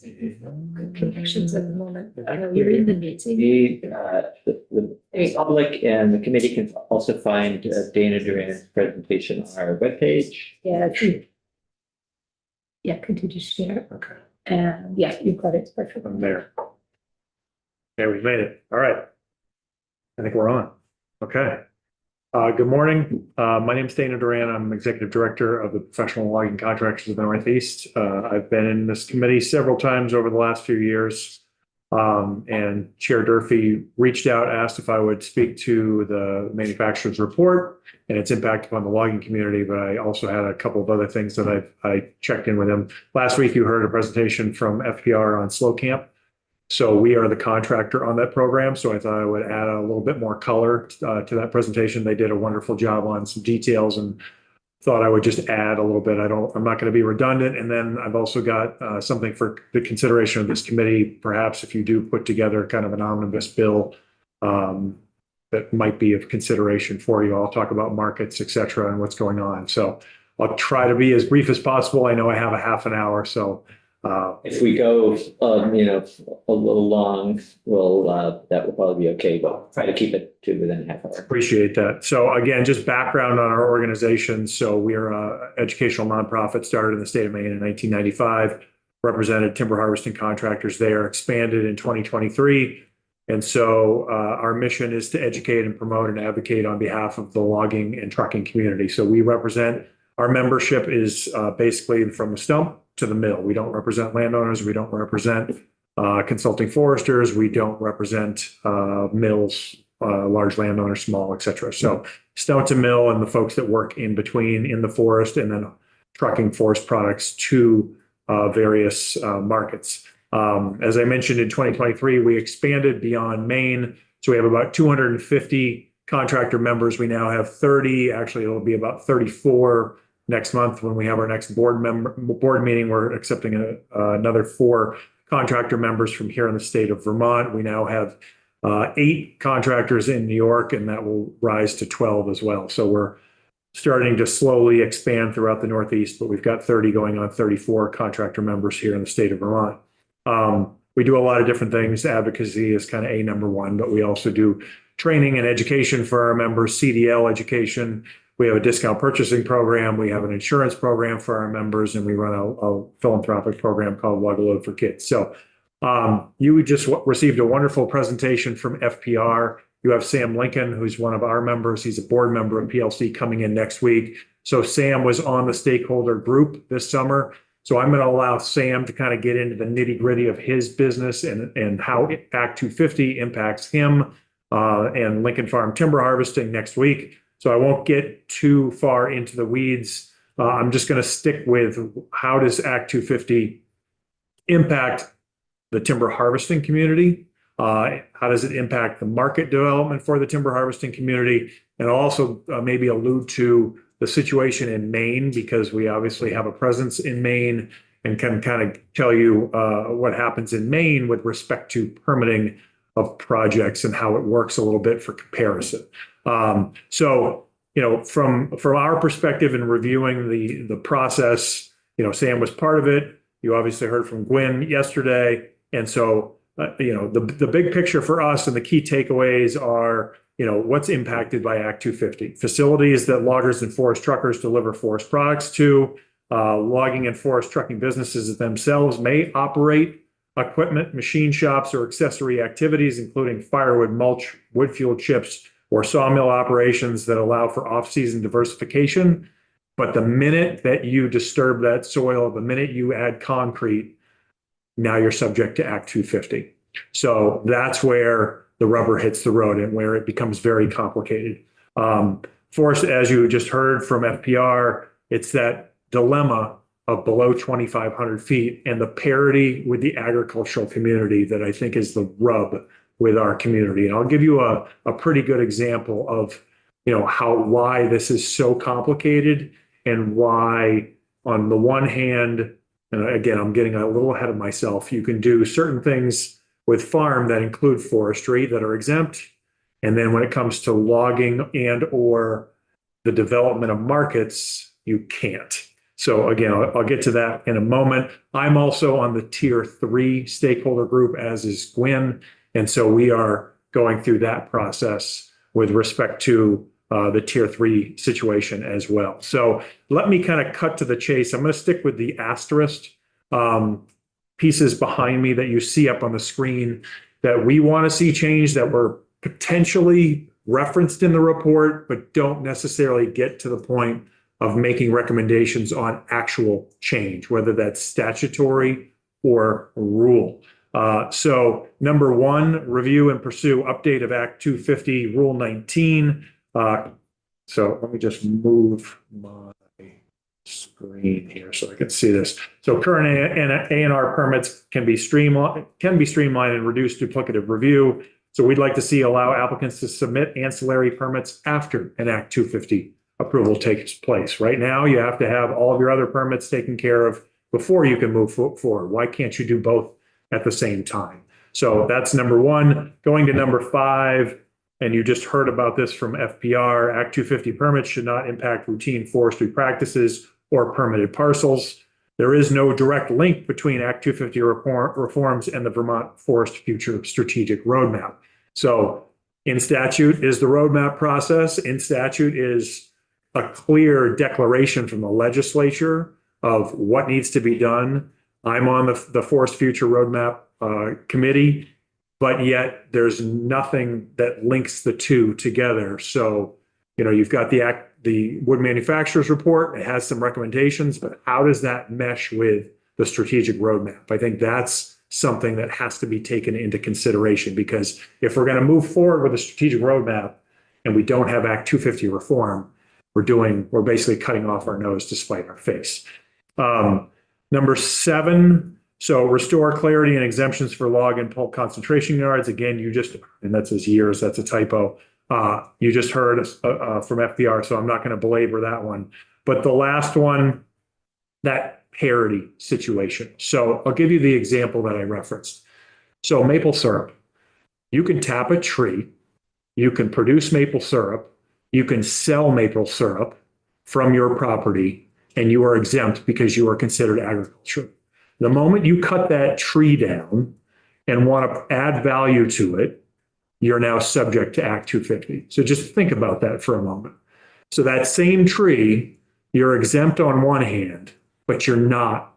Connections at the moment. I know you're in the meeting. The public and the committee can also find Dana Duran's presentation on our webpage. Yeah, continue to share. Okay, And yeah, you've got it. Perfect. I'm there. Okay, we made it. All right. I think we're on. Okay. Good morning. My name is Dana Duran. I'm Executive Director of the Professional Logging Contractors of the Northeast. I've been in this committee several times over the last few years. And Chair Durfee reached out, asked if I would speak to the manufacturer's report and its impact upon the logging community, but I also had a couple of other things that I checked in with him. Last week, you heard a presentation from FPR on Slow Camp. So we are the contractor on that program. So I thought I would add a little bit more color to that presentation. They did a wonderful job on some details and thought I would just add a little bit. I'm not going to be redundant. And then I've also got something for the consideration of this committee. Perhaps if you do put together kind of an omnibus bill that might be of consideration for you. I'll talk about markets, et cetera, and what's going on. So I'll try to be as brief as possible. I know I have a half an hour, so if we go, a little long, that will probably be okay, but try to keep it to within half hour. Appreciate that. So again, just background on our organization. So we are an educational nonprofit started in the state of Maine in 1995, represented timber harvesting contractors there, expanded in 2023. And so our mission is to educate and promote and advocate on behalf of the logging and trucking community. So we represent, our membership is basically from the stump to the mill. We don't represent landowners. We don't represent consulting foresters. We don't represent mills, large landowners, small, et cetera. So stump to mill and the folks that work in between in the forest and then trucking forest products to various markets. As I mentioned, in 2023, we expanded beyond Maine. So we have about 250 contractor members. We now have 30. Actually, it'll be about 34 next month when we have our next board meeting. We're accepting another 4 contractor members from here in the state of Vermont. We now have 8 contractors in New York, and that will rise to 12 as well. So we're starting to slowly expand throughout the Northeast, but we've got 30 going on 34 contractor members here in the state of Vermont. We do a lot of different things. Advocacy is kind of number one, but we also do training and education for our members, CDL education. We have a discount purchasing program. We have an insurance program for our members, and we run a philanthropic program called Lug a Load for Kids. So you just received a wonderful presentation from FPR. You have Sam Lincoln, who's one of our members. He's a board member of PLC coming in next week. So Sam was on the stakeholder group this summer. So I'm going to allow Sam to kind of get into the nitty gritty of his business and how Act 250 impacts him and Lincoln Farm timber harvesting next week. So I won't get too far into the weeds. I'm just going to stick with how does Act 250 impact the timber harvesting community? How does it impact the market development for the timber harvesting community? And also maybe allude to the situation in Maine, because we obviously have a presence in Maine and can kind of tell you what happens in Maine with respect to permitting of projects and how it works a little bit for comparison. So, from our perspective in reviewing the process, Sam was part of it. You obviously heard from Gwen yesterday. And so, the big picture for us and the key takeaways are, what's impacted by Act 250. Facilities that loggers and forest truckers deliver forest products to, logging and forest trucking businesses themselves may operate equipment, machine shops, or accessory activities, including firewood, mulch, wood fuel chips, or sawmill operations that allow for off-season diversification. But the minute that you disturb that soil, the minute you add concrete, now you're subject to Act 250. So that's where the rubber hits the road and where it becomes very complicated. Forest, as you just heard from FPR, it's that dilemma of below 2,500 feet and the parity with the agricultural community that I think is the rub with our community. And I'll give you a pretty good example of, why this is so complicated and why, on the one hand, and again, I'm getting a little ahead of myself, you can do certain things with farm that include forestry that are exempt. And then when it comes to logging and or the development of markets, you can't. So again, I'll get to that in a moment. I'm also on the tier 3 stakeholder group, as is Gwyn. And so we are going through that process with respect to the tier 3 situation as well. So let me kind of cut to the chase. I'm going to stick with the asterisk pieces behind me that you see up on the screen that we want to see change, that were potentially referenced in the report, but don't necessarily get to the point of making recommendations on actual change, whether that's statutory or rule. So number 1, review and pursue update of Act 250, Rule 19. So let me just move my screen here so I can see this. So current A&R permits can be streamlined and reduce duplicative review. So we'd like to see allow applicants to submit ancillary permits after an Act 250 approval takes place. Right now, you have to have all of your other permits taken care of before you can move forward. Why can't you do both at the same time? So that's number 1. Going to number 5, and you just heard about this from FPR, Act 250 permits should not impact routine forestry practices or permitted parcels. There is no direct link between Act 250 reforms and the Vermont Forest Future Strategic Roadmap. So in statute is the roadmap process. In statute is a clear declaration from the legislature of what needs to be done. I'm on the Forest Future Roadmap committee, but yet there's nothing that links the two together. So, you've got the wood manufacturers report, it has some recommendations, but how does that mesh with the strategic roadmap? I think that's something that has to be taken into consideration, because if we're going to move forward with a strategic roadmap and we don't have Act 250 reform, we're basically cutting off our nose to spite our face. Number 7, so restore clarity and exemptions for log and pulp concentration yards. Again, and that says years, that's a typo. You just heard from FPR, so I'm not going to belabor that one. But the last one, that parity situation. So I'll give you the example that I referenced. So maple syrup, you can tap a tree, you can produce maple syrup, you can sell maple syrup from your property, and you are exempt because you are considered agriculture. The moment you cut that tree down and want to add value to it, you're now subject to Act 250. So just think about that for a moment. So that same tree, you're exempt on one hand, but you're not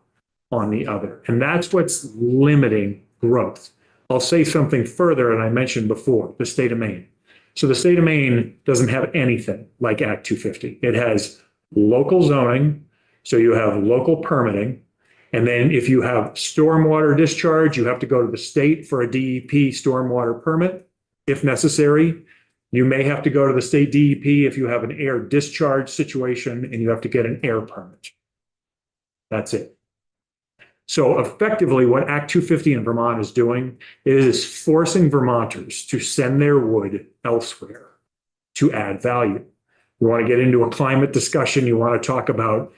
on the other. And that's what's limiting growth. I'll say something further, and I mentioned before, the state of Maine. So the state of Maine doesn't have anything like Act 250. It has local zoning, so you have local permitting. And then if you have stormwater discharge, you have to go to the state for a DEP stormwater permit, if necessary. You may have to go to the state DEP if you have an air discharge situation and you have to get an air permit. That's it. So effectively, what Act 250 in Vermont is doing is forcing Vermonters to send their wood elsewhere to add value. You want to get into a climate discussion, you want to talk about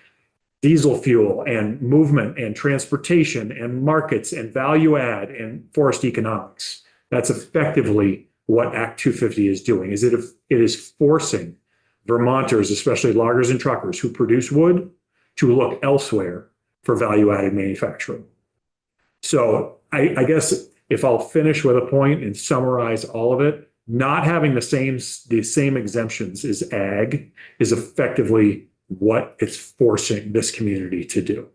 diesel fuel and movement and transportation and markets and value add and forest economics. That's effectively what Act 250 is doing, is it is forcing Vermonters, especially loggers and truckers who produce wood, to look elsewhere for value-added manufacturing. So I guess if I'll finish with a point and summarize all of it, not having the same exemptions as ag is effectively what it's forcing this community to do.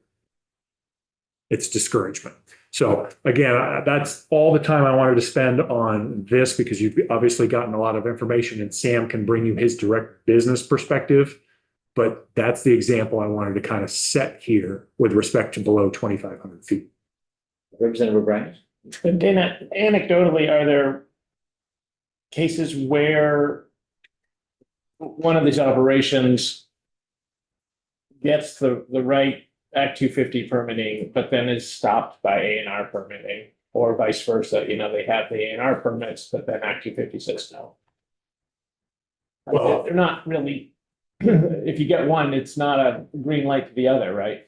It's discouragement. So again, that's all the time I wanted to spend on this because you've obviously gotten a lot of information and Sam can bring you his direct business perspective. But that's the example I wanted to kind of set here with respect to below 2,500 feet. Representative O'Brien? And then anecdotally, are there cases where one of these operations gets the right Act 250 permitting, but then is stopped by A&R permitting, or vice versa? You know, they have the A&R permits, but then Act 250 says no. Well- They're not really, if you get one, it's not a green light to the other, right?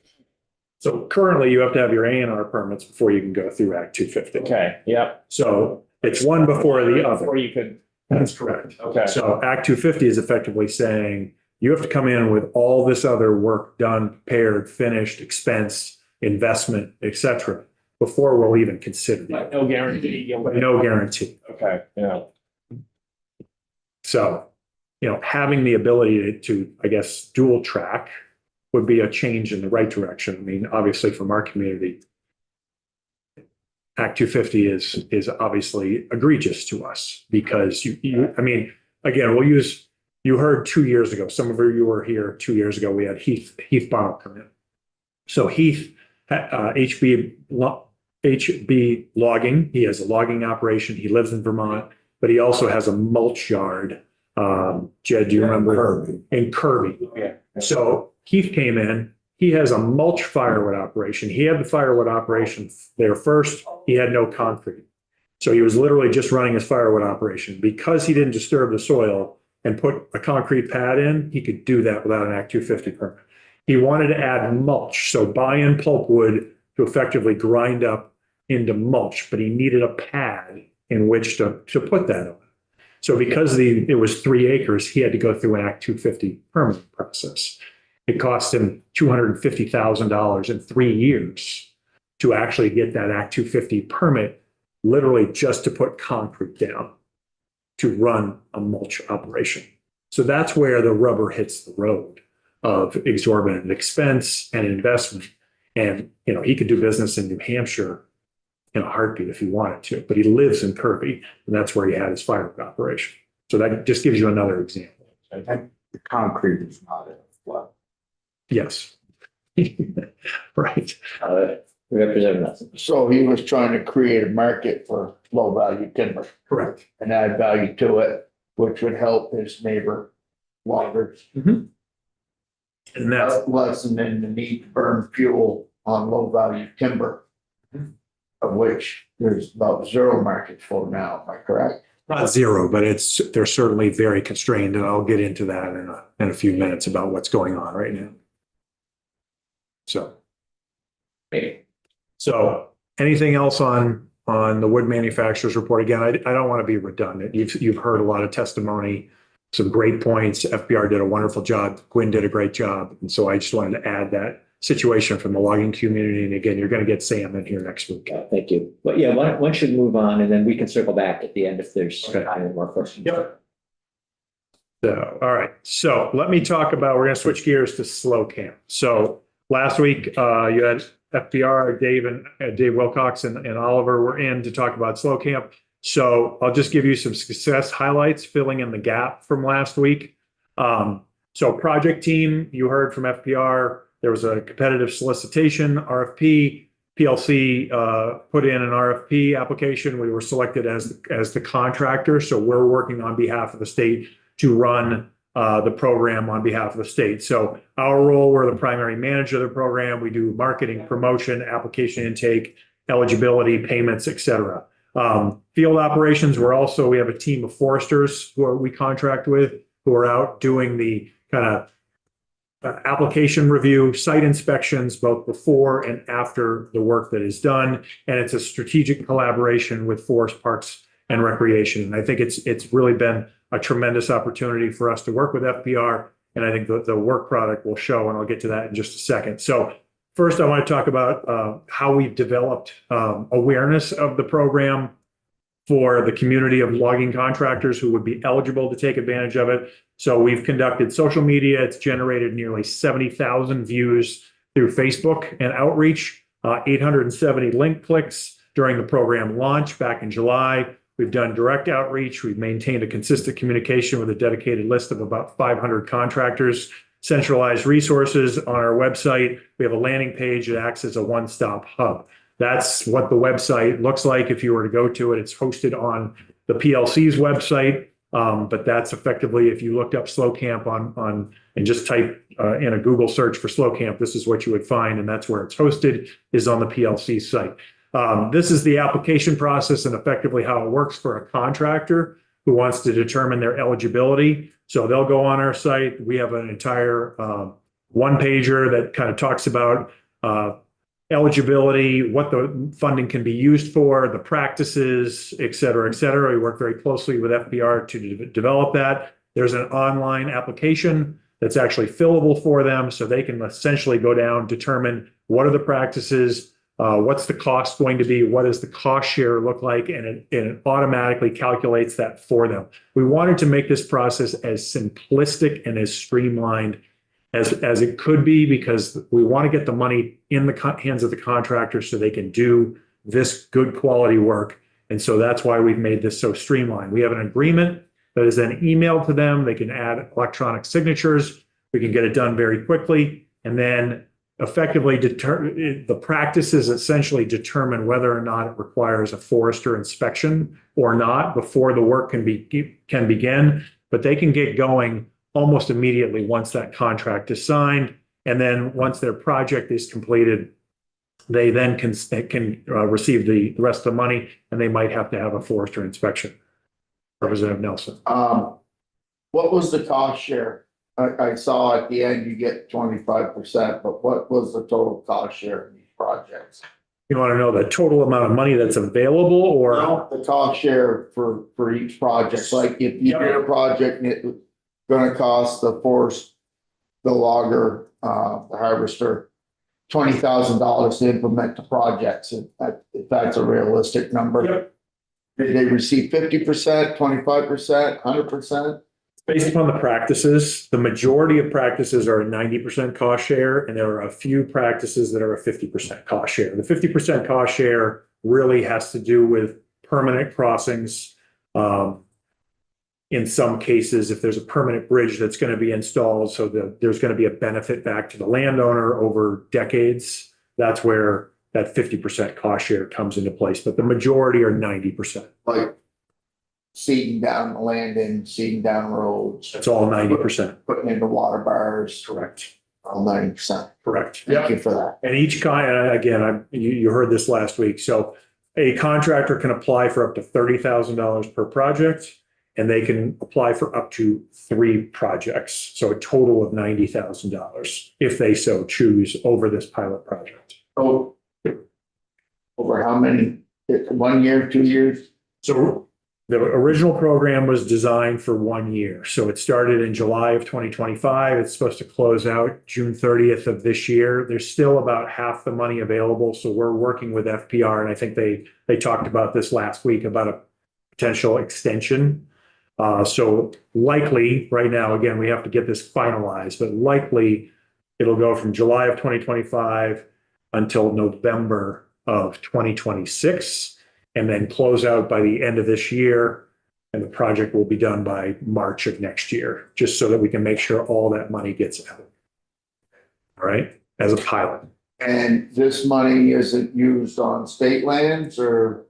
So currently you have to have your A&R permits before you can go through Act 250. Okay, yep. So it's one before the other. Before you could, That's correct. okay. So Act 250 is effectively saying you have to come in with all this other work done, prepared, finished, expensed, investment, et cetera, before we'll even consider But it. no guarantee. you'll But get- no guarantee. Okay, yeah. So, having the ability to, I guess, dual track would be a change in the right direction. I mean, obviously from our community, Act 250 is obviously egregious to us because I mean, again, you heard 2 years ago, some of you were here 2 years ago, we had Heath Bonnet come in. So Heath, HB logging, he has a logging operation, he lives in Vermont, but he also has a mulch yard. Jed, do you remember? Kirby. In Kirby. Yeah. So Heath came in, he has a mulch firewood operation. He had the firewood operation there first. He had no concrete. So he was literally just running his firewood operation. Because he didn't disturb the soil and put a concrete pad in, he could do that without an Act 250 permit. He wanted to add mulch, so buy in pulpwood to effectively grind up into mulch, but he needed a pad in which to put that on. So because it was 3 acres, he had to go through an Act 250 permitting process. It cost him $250,000 in 3 years to actually get that Act 250 permit, literally just to put concrete down to run a mulch operation. So that's where the rubber hits the road of exorbitant expense and investment. And, he could do business in New Hampshire in a heartbeat if he wanted to, but he lives in Kirby, and that's where he had his firewood operation. So that just gives you another example. And the concrete is not in a flood. Yes. Right. Representative Nelson? So he was trying to create a market for low value timber Correct. and add value to it, which would help his neighbor loggers. And that's, Lessening the need to burn fuel on low value timber. Of which there's about zero market for now, am I correct? not zero, but they're certainly very constrained, and I'll get into that in a few minutes about what's going on right now. So. So anything else on the wood manufacturers report? Again, I don't want to be redundant. You've heard a lot of testimony, some great points. FBR did a wonderful job. Gwynn did a great job. And so I just wanted to add that situation from the logging community. And again, you're going to get Sam in here next week. Thank you. But yeah, one should move on and then we can circle back at the end if there's Okay. time and more questions. Yep. So, all right. So let me talk about, we're going to switch gears to slow camp. So last week, you had FBR, Dave Wilcox and Oliver were in to talk about slow camp. So I'll just give you some success highlights, filling in the gap from last week. So project team, you heard from FBR, there was a competitive solicitation, RFP. PLC put in an RFP application. We were selected as the contractor. So we're working on behalf of the state to run the program on behalf of the state. So our role, we're the primary manager of the program. We do marketing, promotion, application intake, eligibility, payments, et cetera. Field operations, we have a team of foresters who we contract with, who are out doing the kind of application review, site inspections, both before and after the work that is done. And it's a strategic collaboration with Forest Parks and Recreation. And I think it's really been a tremendous opportunity for us to work with FBR. And I think the work product will show, and I'll get to that in just a second. So first I want to talk about how we've developed awareness of the program for the community of logging contractors who would be eligible to take advantage of it. So we've conducted social media. It's generated nearly 70,000 views through Facebook and outreach, 870 link clicks during the program launch back in July. We've done direct outreach. We've maintained a consistent communication with a dedicated list of about 500 contractors, centralized resources on our website. We have a landing page that acts as a one-stop hub. That's what the website looks like if you were to go to it. It's hosted on the PLC's website, but that's effectively, if you looked up Slow Camp on and just type in a Google search for Slow Camp, this is what you would find, and that's where it's hosted, is on the PLC site. This is the application process and effectively how it works for a contractor who wants to determine their eligibility. So they'll go on our site. We have an entire one-pager that kind of talks about eligibility, what the funding can be used for, the practices, et cetera, et cetera. We work very closely with FBR to develop that. There's an online application that's actually fillable for them, so they can essentially go down, determine what are the practices, what's the cost going to be, what does the cost share look like, and it automatically calculates that for them. We wanted to make this process as simplistic and as streamlined as it could be, because we want to get the money in the hands of the contractors so they can do this good quality work. And so that's why we've made this so streamlined. We have an agreement that is then emailed to them. They can add electronic signatures. We can get it done very quickly. And then effectively the practices essentially determine whether or not it requires a forester inspection or not before the work can begin. But they can get going almost immediately once that contract is signed. And then once their project is completed, they then can receive the rest of the money, and they might have to have a forester inspection. Representative Nelson. What was the cost share? I saw at the end you get 25%, but what was the total cost share in these projects? You want to know the total amount of money that's available, or? No, the cost share for each project, like if you did a project and it's gonna cost the forest, the logger, the harvester, $20,000 to implement the projects, if that's a realistic number. Yep. Did they receive 50%, 25%, 100%? Based upon the practices, the majority of practices are a 90% cost share, and there are a few practices that are a 50% cost share. The 50% cost share really has to do with permanent crossings. In some cases, if there's a permanent bridge that's going to be installed, so there's going to be a benefit back to the landowner over decades, that's where that 50% cost share comes into place. But the majority are 90%. Like seeding down the landing, seeding down roads. It's all 90%. Putting in the water bars. Correct. All 90%. Correct. Thank you for that. And each again, you heard this last week. So a contractor can apply for up to $30,000 per project, and they can apply for up to 3 projects. So a total of $90,000 if they so choose over this pilot project. Oh, over how many? 1 year, 2 years? So the original program was designed for 1 year. So it started in July of 2025. It's supposed to close out June 30th of this year. There's still about half the money available. So we're working with FPR, and I think they talked about this last week about a potential extension. So likely right now, again, we have to get this finalized, but likely it'll go from July of 2025 until November of 2026, and then close out by the end of this year. And the project will be done by March of next year, just so that we can make sure all that money gets out. All right, as a pilot. And this money isn't used on state lands, or?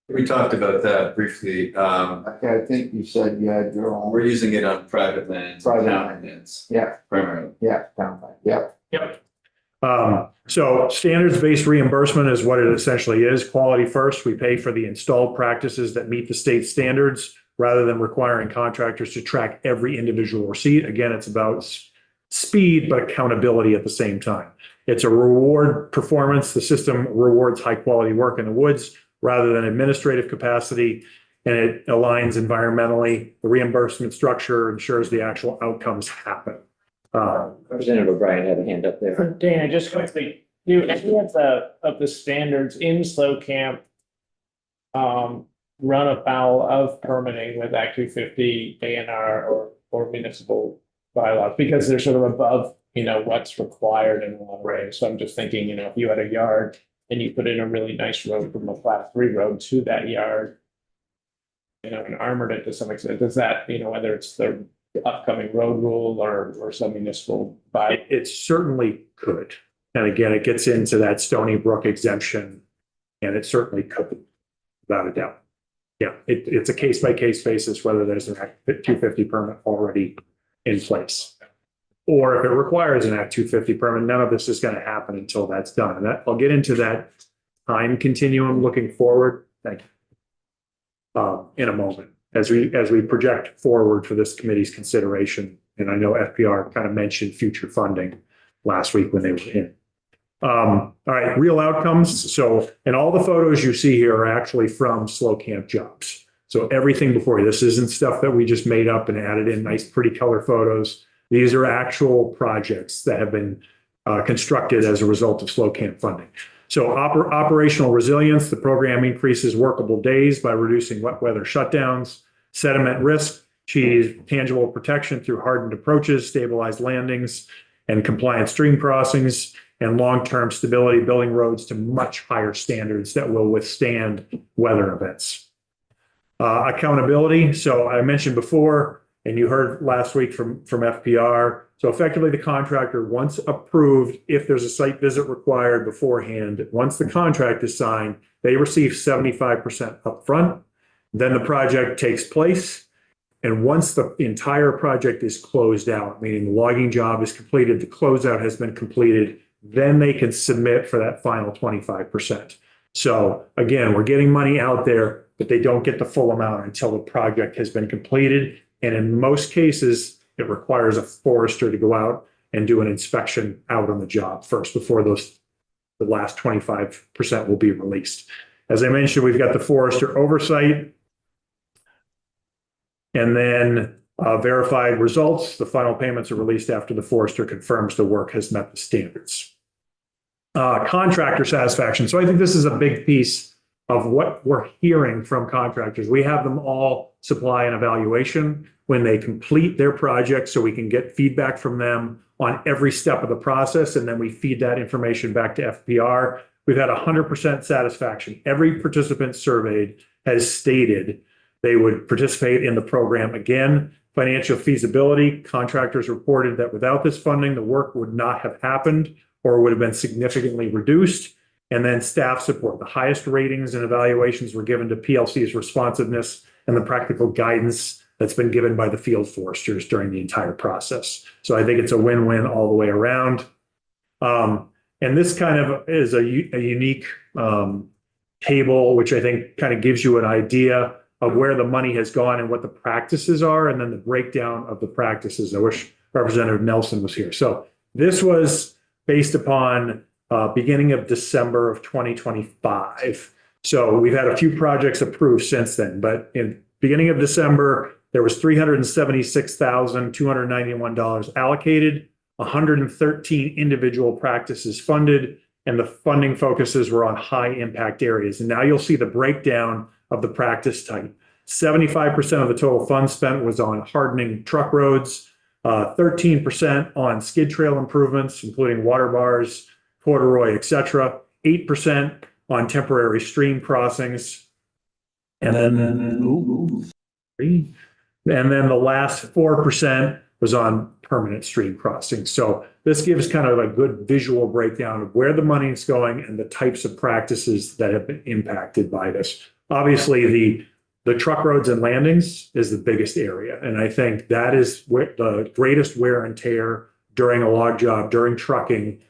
We talked about that briefly. I think you said you had your own. We're using it on private lands, Private town land. lands Yeah, primarily. yeah, down by, yeah. Yep. So standards-based reimbursement is what it essentially is. Quality first. We pay for the installed practices that meet the state standards rather than requiring contractors to track every individual receipt. Again, it's about speed, but accountability at the same time. It's a reward performance. The system rewards high-quality work in the woods rather than administrative capacity, and it aligns environmentally. The reimbursement structure ensures the actual outcomes happen. Representative O'Brien had a hand up there. Dana, just quickly, do any of the standards in Slow Camp run afoul of permitting with Act 250, ANR, or municipal bylaws? Because they're sort of above, what's required in a lot of ways. So I'm just thinking, if you had a yard and you put in a really nice road from a class 3 road to that yard, and armored it to some extent, does that, whether it's the upcoming road rule or some municipal by? It certainly could. And again, it gets into that Stony Brook exemption, and it certainly could, without a doubt. Yeah, it's a case by case basis, whether there's an Act 250 permit already in place. Or if it requires an Act 250 permit, none of this is going to happen until that's done. And I'll get into that time continuum looking forward. Thank you. In a moment, as we project forward for this committee's consideration. And I know FPR kind of mentioned future funding last week when they were in. All right, real outcomes. So, and all the photos you see here are actually from Slow Camp jobs. So everything before you, this isn't stuff that we just made up and added in nice, pretty color photos. These are actual projects that have been constructed as a result of Slow Camp funding. So operational resilience, the program increases workable days by reducing wet weather shutdowns, sediment risk, achieves tangible protection through hardened approaches, stabilized landings, and compliant stream crossings, and long-term stability, building roads to much higher standards that will withstand weather events. Accountability. So I mentioned before, and you heard last week from FPR. So effectively the contractor, once approved, if there's a site visit required beforehand, once the contract is signed, they receive 75% upfront. Then the project takes place. And once the entire project is closed out, meaning the logging job is completed, the closeout has been completed, then they can submit for that final 25%. So again, we're getting money out there, but they don't get the full amount until the project has been completed. And in most cases, it requires a forester to go out and do an inspection out on the job first before the last 25% will be released. As I mentioned, we've got the forester oversight. And then verified results. The final payments are released after the forester confirms the work has met the standards. Contractor satisfaction. So I think this is a big piece of what we're hearing from contractors. We have them all supply an evaluation when they complete their project so we can get feedback from them on every step of the process. And then we feed that information back to FPR. We've had 100% satisfaction. Every participant surveyed has stated they would participate in the program again. Financial feasibility, contractors reported that without this funding, the work would not have happened or would have been significantly reduced. And then staff support. The highest ratings and evaluations were given to PLC's responsiveness and the practical guidance that's been given by the field foresters during the entire process. So I think it's a win-win all the way around. And this kind of is a unique table, which I think kind of gives you an idea of where the money has gone and what the practices are, and then the breakdown of the practices. I wish Representative Nelson was here. So this was based upon beginning of December of 2025. So we've had a few projects approved since then, but in beginning of December, there was $376,291 allocated, 113 individual practices funded, and the funding focuses were on high impact areas. And now you'll see the breakdown of the practice type. 75% of the total funds spent was on hardening truck roads, 13% on skid trail improvements, including water bars, corduroy, et cetera, 8% on temporary stream crossings, and then the last 4% was on permanent stream crossings. So this gives kind of a good visual breakdown of where the money is going and the types of practices that have been impacted by this. Obviously, the truck roads and landings is the biggest area. And I think that is where the greatest wear and tear during a log job, during trucking.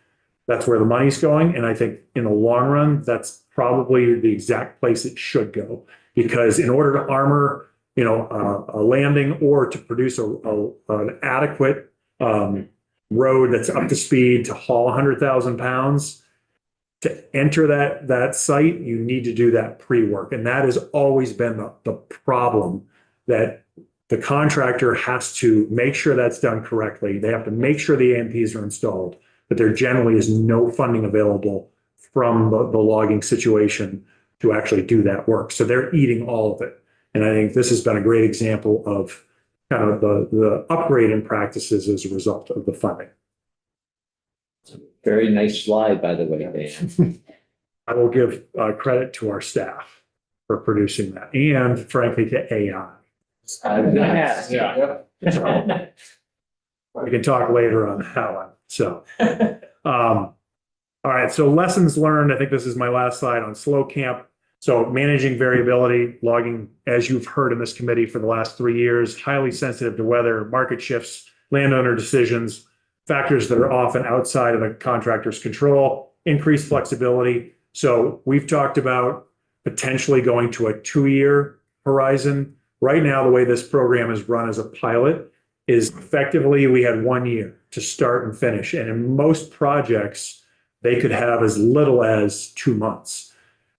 That's where the money's going. And I think in the long run, that's probably the exact place it should go. Because in order to armor, a landing or to produce an adequate road that's up to speed to haul 100,000 pounds, to enter that site, you need to do that pre-work. And that has always been the problem that the contractor has to make sure that's done correctly. They have to make sure the AMPs are installed, but there generally is no funding available from the logging situation to actually do that work. So they're eating all of it. And I think this has been a great example of kind of the upgrade in practices as a result of the funding. Very nice slide, by the way, Dan. I will give credit to our staff for producing that, and frankly to AI. Yeah. We can talk later on that one. So, all right. So lessons learned. I think this is my last slide on slow camp. So managing variability, logging, as you've heard in this committee for the last 3 years, highly sensitive to weather, market shifts, landowner decisions, factors that are often outside of the contractor's control, increased flexibility. So we've talked about potentially going to a 2-year horizon. Right now, the way this program is run as a pilot is effectively we had 1 year to start and finish. And in most projects, they could have as little as 2 months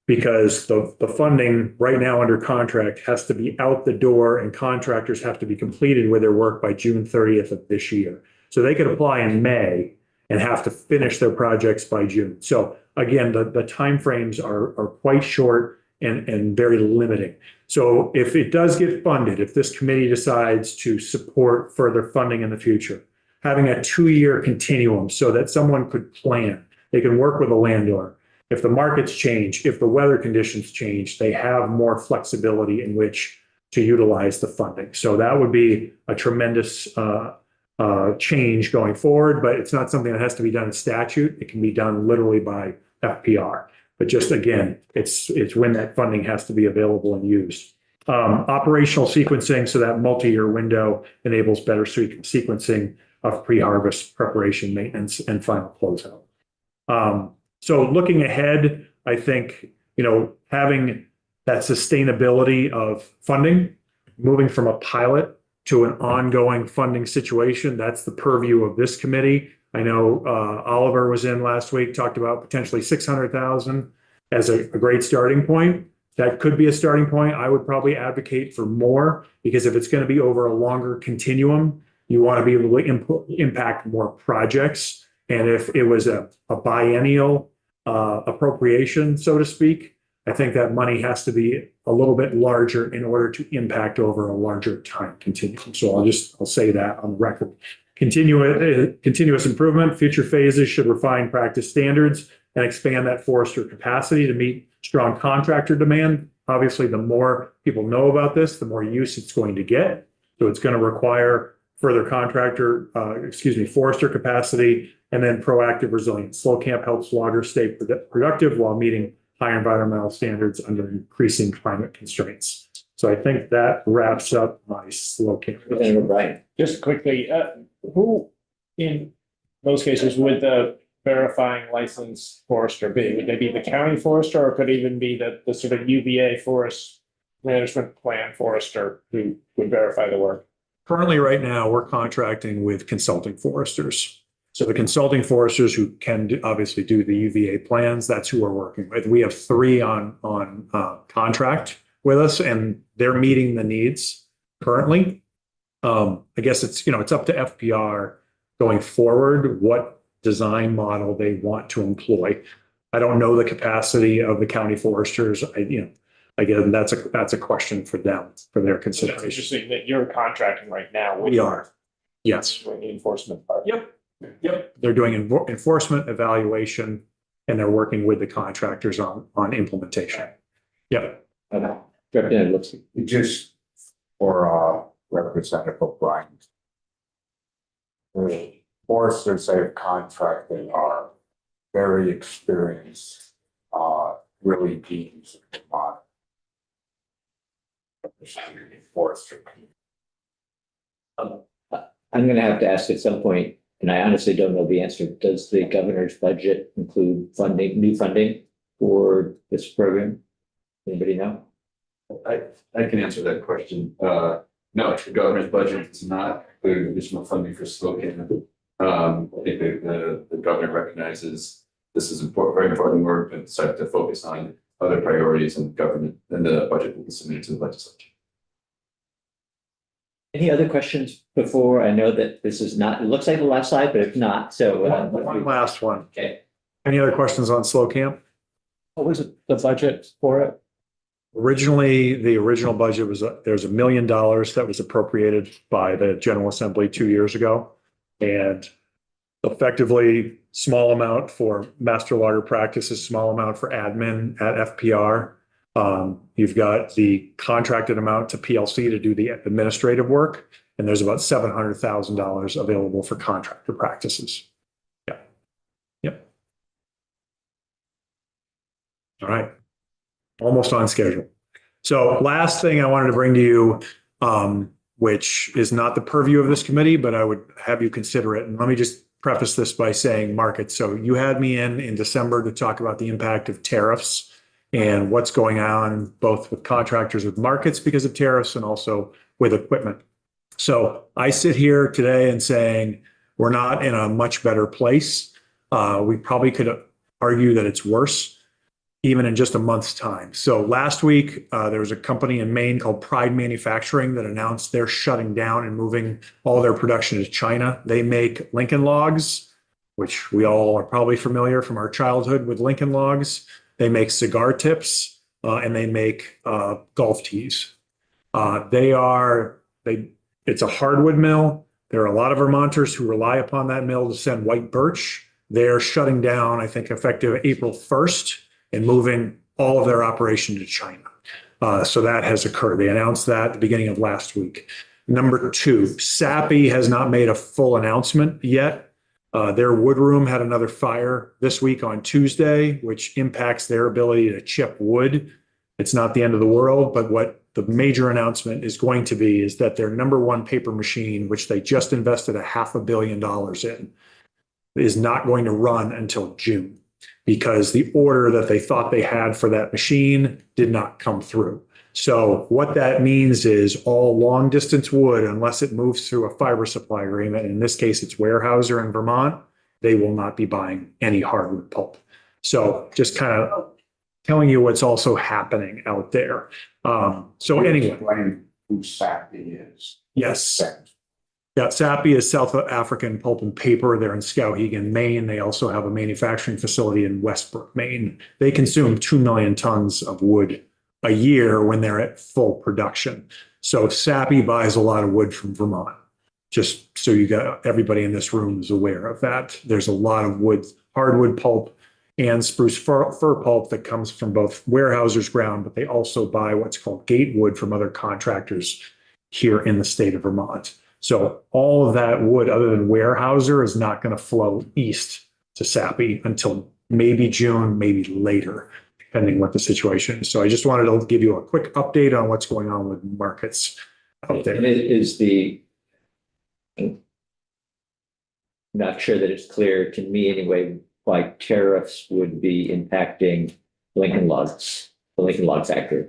because the funding right now under contract has to be out the door and contractors have to be completed with their work by June 30th of this year. So they could apply in May and have to finish their projects by June. So again, the timeframes are quite short and very limiting. So if it does get funded, if this committee decides to support further funding in the future, having a 2-year continuum so that someone could plan, they can work with a landowner. If the markets change, if the weather conditions change, they have more flexibility in which to utilize the funding. So that would be a tremendous change going forward, but it's not something that has to be done in statute. It can be done literally by FPR. But just again, it's when that funding has to be available and used. Operational sequencing, so that multi-year window enables better sequencing of pre-harvest preparation, maintenance, and final closeout. So looking ahead, I think, having that sustainability of funding, moving from a pilot to an ongoing funding situation, that's the purview of this committee. I know Oliver was in last week, talked about potentially 600,000 as a great starting point. That could be a starting point. I would probably advocate for more because if it's going to be over a longer continuum, you want to be able to impact more projects. And if it was a biennial appropriation, so to speak, I think that money has to be a little bit larger in order to impact over a larger time continuum. So I'll say that on the record. Continuous improvement, future phases should refine practice standards and expand that forester capacity to meet strong contractor demand. Obviously, the more people know about this, the more use it's going to get. So it's going to require further forester capacity and then proactive resilience. Slow camp helps loggers stay productive while meeting high environmental standards under increasing climate constraints. So I think that wraps up my slow camp. Right. Just quickly, who in most cases would the verifying licensed forester be? Would they be the county forester, or could it even be the sort of UVA forest management plan forester who would verify the work? Currently, right now, we're contracting with consulting foresters. So the consulting foresters who can obviously do the UVA plans, that's who we're working with. We have 3 on contract with us, and they're meeting the needs currently. I guess it's up to FPR going forward what design model they want to employ. I don't know the capacity of the county foresters. Again, that's a question for them, for their It's consideration. interesting that you're contracting right now. We are. Yes. With the enforcement part. Yep. They're doing enforcement evaluation and they're working with the contractors on implementation. Yep. Just for Representative O'Brien. The foresters they've contracted are very experienced, really teams on forester. I'm going to have to ask at some point, and I honestly don't know the answer. Does the governor's budget include new funding for this program? Anybody know? I can answer that question. No, the governor's budget does not include additional funding for slow camp. I think the governor recognizes this is very important work and decided to focus on other priorities in government, and the budget will be submitted to the legislature. Any other questions before? I know that this is not, it looks like the last slide, but if not, so. One last one. Okay. Any other questions on Slow Camp? What was it, the budget for it? Originally, the original budget was, there's $1 million that was appropriated by the General Assembly 2 years ago. And effectively, small amount for master logger practices, small amount for admin at FPR. You've got the contracted amount to PLC to do the administrative work, and there's about $700,000 available for contractor practices. Yeah. Yep. All right. Almost on schedule. So last thing I wanted to bring to you, which is not the purview of this committee, but I would have you consider it. And let me just preface this by saying markets. So you had me in December to talk about the impact of tariffs and what's going on both with contractors with markets because of tariffs and also with equipment. So I sit here today and saying we're not in a much better place. We probably could argue that it's worse, even in just a month's time. So last week, there was a company in Maine called Pride Manufacturing that announced they're shutting down and moving all their production to China. They make Lincoln Logs, which we all are probably familiar from our childhood with Lincoln Logs. They make cigar tips, and they make golf tees. It's a hardwood mill. There are a lot of Vermonters who rely upon that mill to send white birch. They're shutting down, I think, effective April 1st and moving all of their operation to China. So that has occurred. They announced that at the beginning of last week. Number two, Sappi has not made a full announcement yet. Their wood room had another fire this week on Tuesday, which impacts their ability to chip wood. It's not the end of the world, but what the major announcement is going to be is that their number one paper machine, which they just invested $500 million in, is not going to run until June because the order that they thought they had for that machine did not come through. So what that means is all long distance wood, unless it moves through a fiber supply agreement, in this case, it's Weyerhaeuser in Vermont, they will not be buying any hardwood pulp. So just kind of telling you what's also happening out there. So anyway. Explain who Sappi is. Yes. Yeah, Sappi is South African pulp and paper. They're in Skowhegan, Maine. They also have a manufacturing facility in Westbrook, Maine. They consume 2 million tons of wood a year when they're at full production. So Sappi buys a lot of wood from Vermont. Just so you got everybody in this room is aware of that. There's a lot of wood, hardwood pulp and spruce fir pulp that comes from both Weyerhaeuser's ground, but they also buy what's called gatewood from other contractors here in the state of Vermont. So all of that wood, other than Weyerhaeuser, is not going to flow east to Sappi until maybe June, maybe later, depending what the situation is. So I just wanted to give you a quick update on what's going on with markets out there. And it is I'm not sure that it's clear to me anyway why tariffs would be impacting Lincoln Logs, the Lincoln Log factory.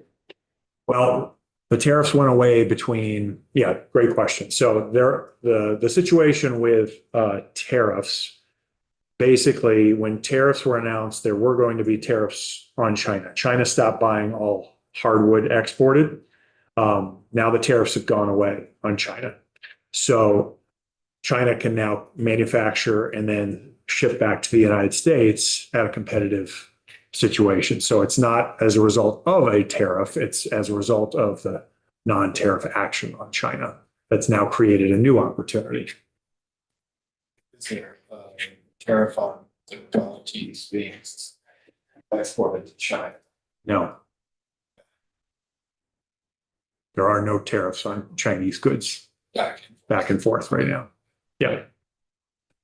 Well, the tariffs went away great question. So the situation with tariffs, basically when tariffs were announced, there were going to be tariffs on China. China stopped buying all hardwood exported. Now the tariffs have gone away on China. So China can now manufacture and then ship back to the United States at a competitive situation. So it's not as a result of a tariff, it's as a result of the non-tariff action on China that's now created a new opportunity. Is there tariff on technologies being exported to China? No. There are no tariffs on Chinese goods back and forth right now. Yeah.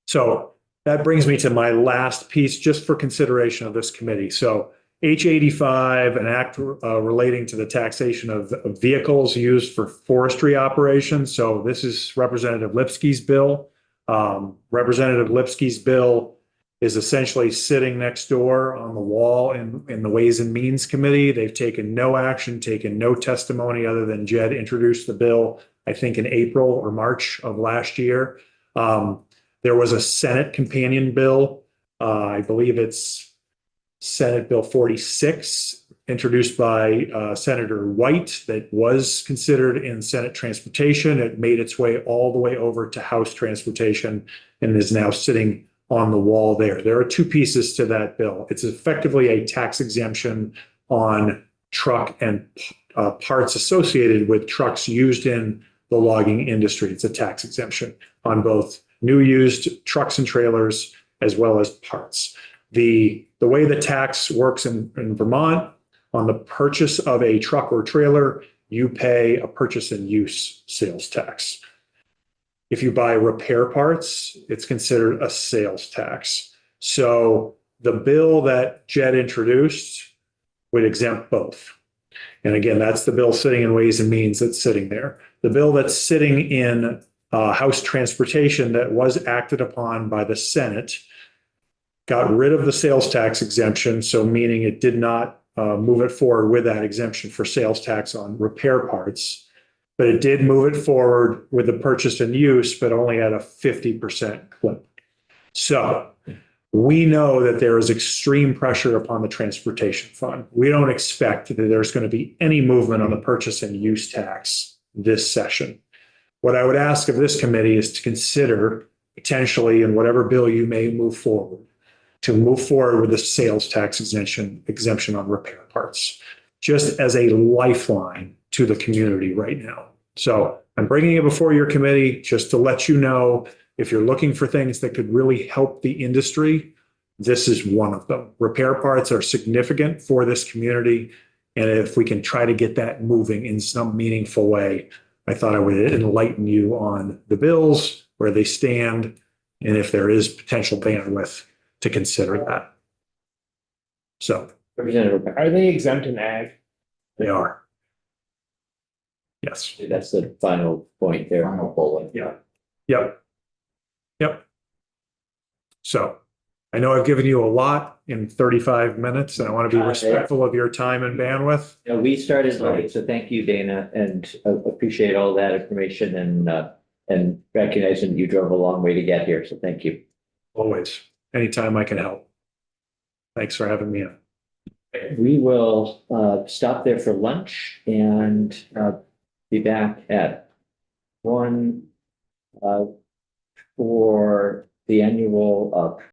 So that brings me to my last piece just for consideration of this committee. So H85, an act relating to the taxation of vehicles used for forestry operations. So this is Representative Lipsky's bill. Representative Lipsky's bill is essentially sitting next door on the wall in the Ways and Means Committee. They've taken no action, taken no testimony other than Jed introduced the bill, I think in April or March of last year. There was a Senate companion bill. I believe it's Senate Bill 46, introduced by Senator White that was considered in Senate Transportation. It made its way all the way over to House Transportation and is now sitting on the wall there. There are two pieces to that bill. It's effectively a tax exemption on truck and parts associated with trucks used in the logging industry. It's a tax exemption on both new used trucks and trailers as well as parts. The way the tax works in Vermont, on the purchase of a truck or trailer, you pay a purchase and use sales tax. If you buy repair parts, it's considered a sales tax. So the bill that Jed introduced would exempt both. And again, that's the bill sitting in Ways and Means that's sitting there. The bill that's sitting in House Transportation that was acted upon by the Senate got rid of the sales tax exemption, so meaning it did not move it forward with that exemption for sales tax on repair parts. But it did move it forward with the purchase and use, but only at a 50% clip. So we know that there is extreme pressure upon the transportation fund. We don't expect that there's going to be any movement on the purchase and use tax this session. What I would ask of this committee is to consider potentially in whatever bill you may move forward, to move forward with the sales tax exemption on repair parts, just as a lifeline to the community right now. So I'm bringing it before your committee just to let you know, if you're looking for things that could really help the industry, this is one of them. Repair parts are significant for this community. And if we can try to get that moving in some meaningful way, I thought I would enlighten you on the bills, where they stand, and if there is potential bandwidth to consider that. So Representative, Are they exempt in ag? they are. Yes. that's the final point there. Final bullet. Yeah. Yep. Yep. So I know I've given you a lot in 35 minutes, and I want to be respectful of your time and bandwidth. You know, we started late, so thank you, Dana, and appreciate all that information and recognizing you drove a long way to get here. So thank you. Always, anytime I can help. Thanks for having me in. We will stop there for lunch and be back at 1 for the annual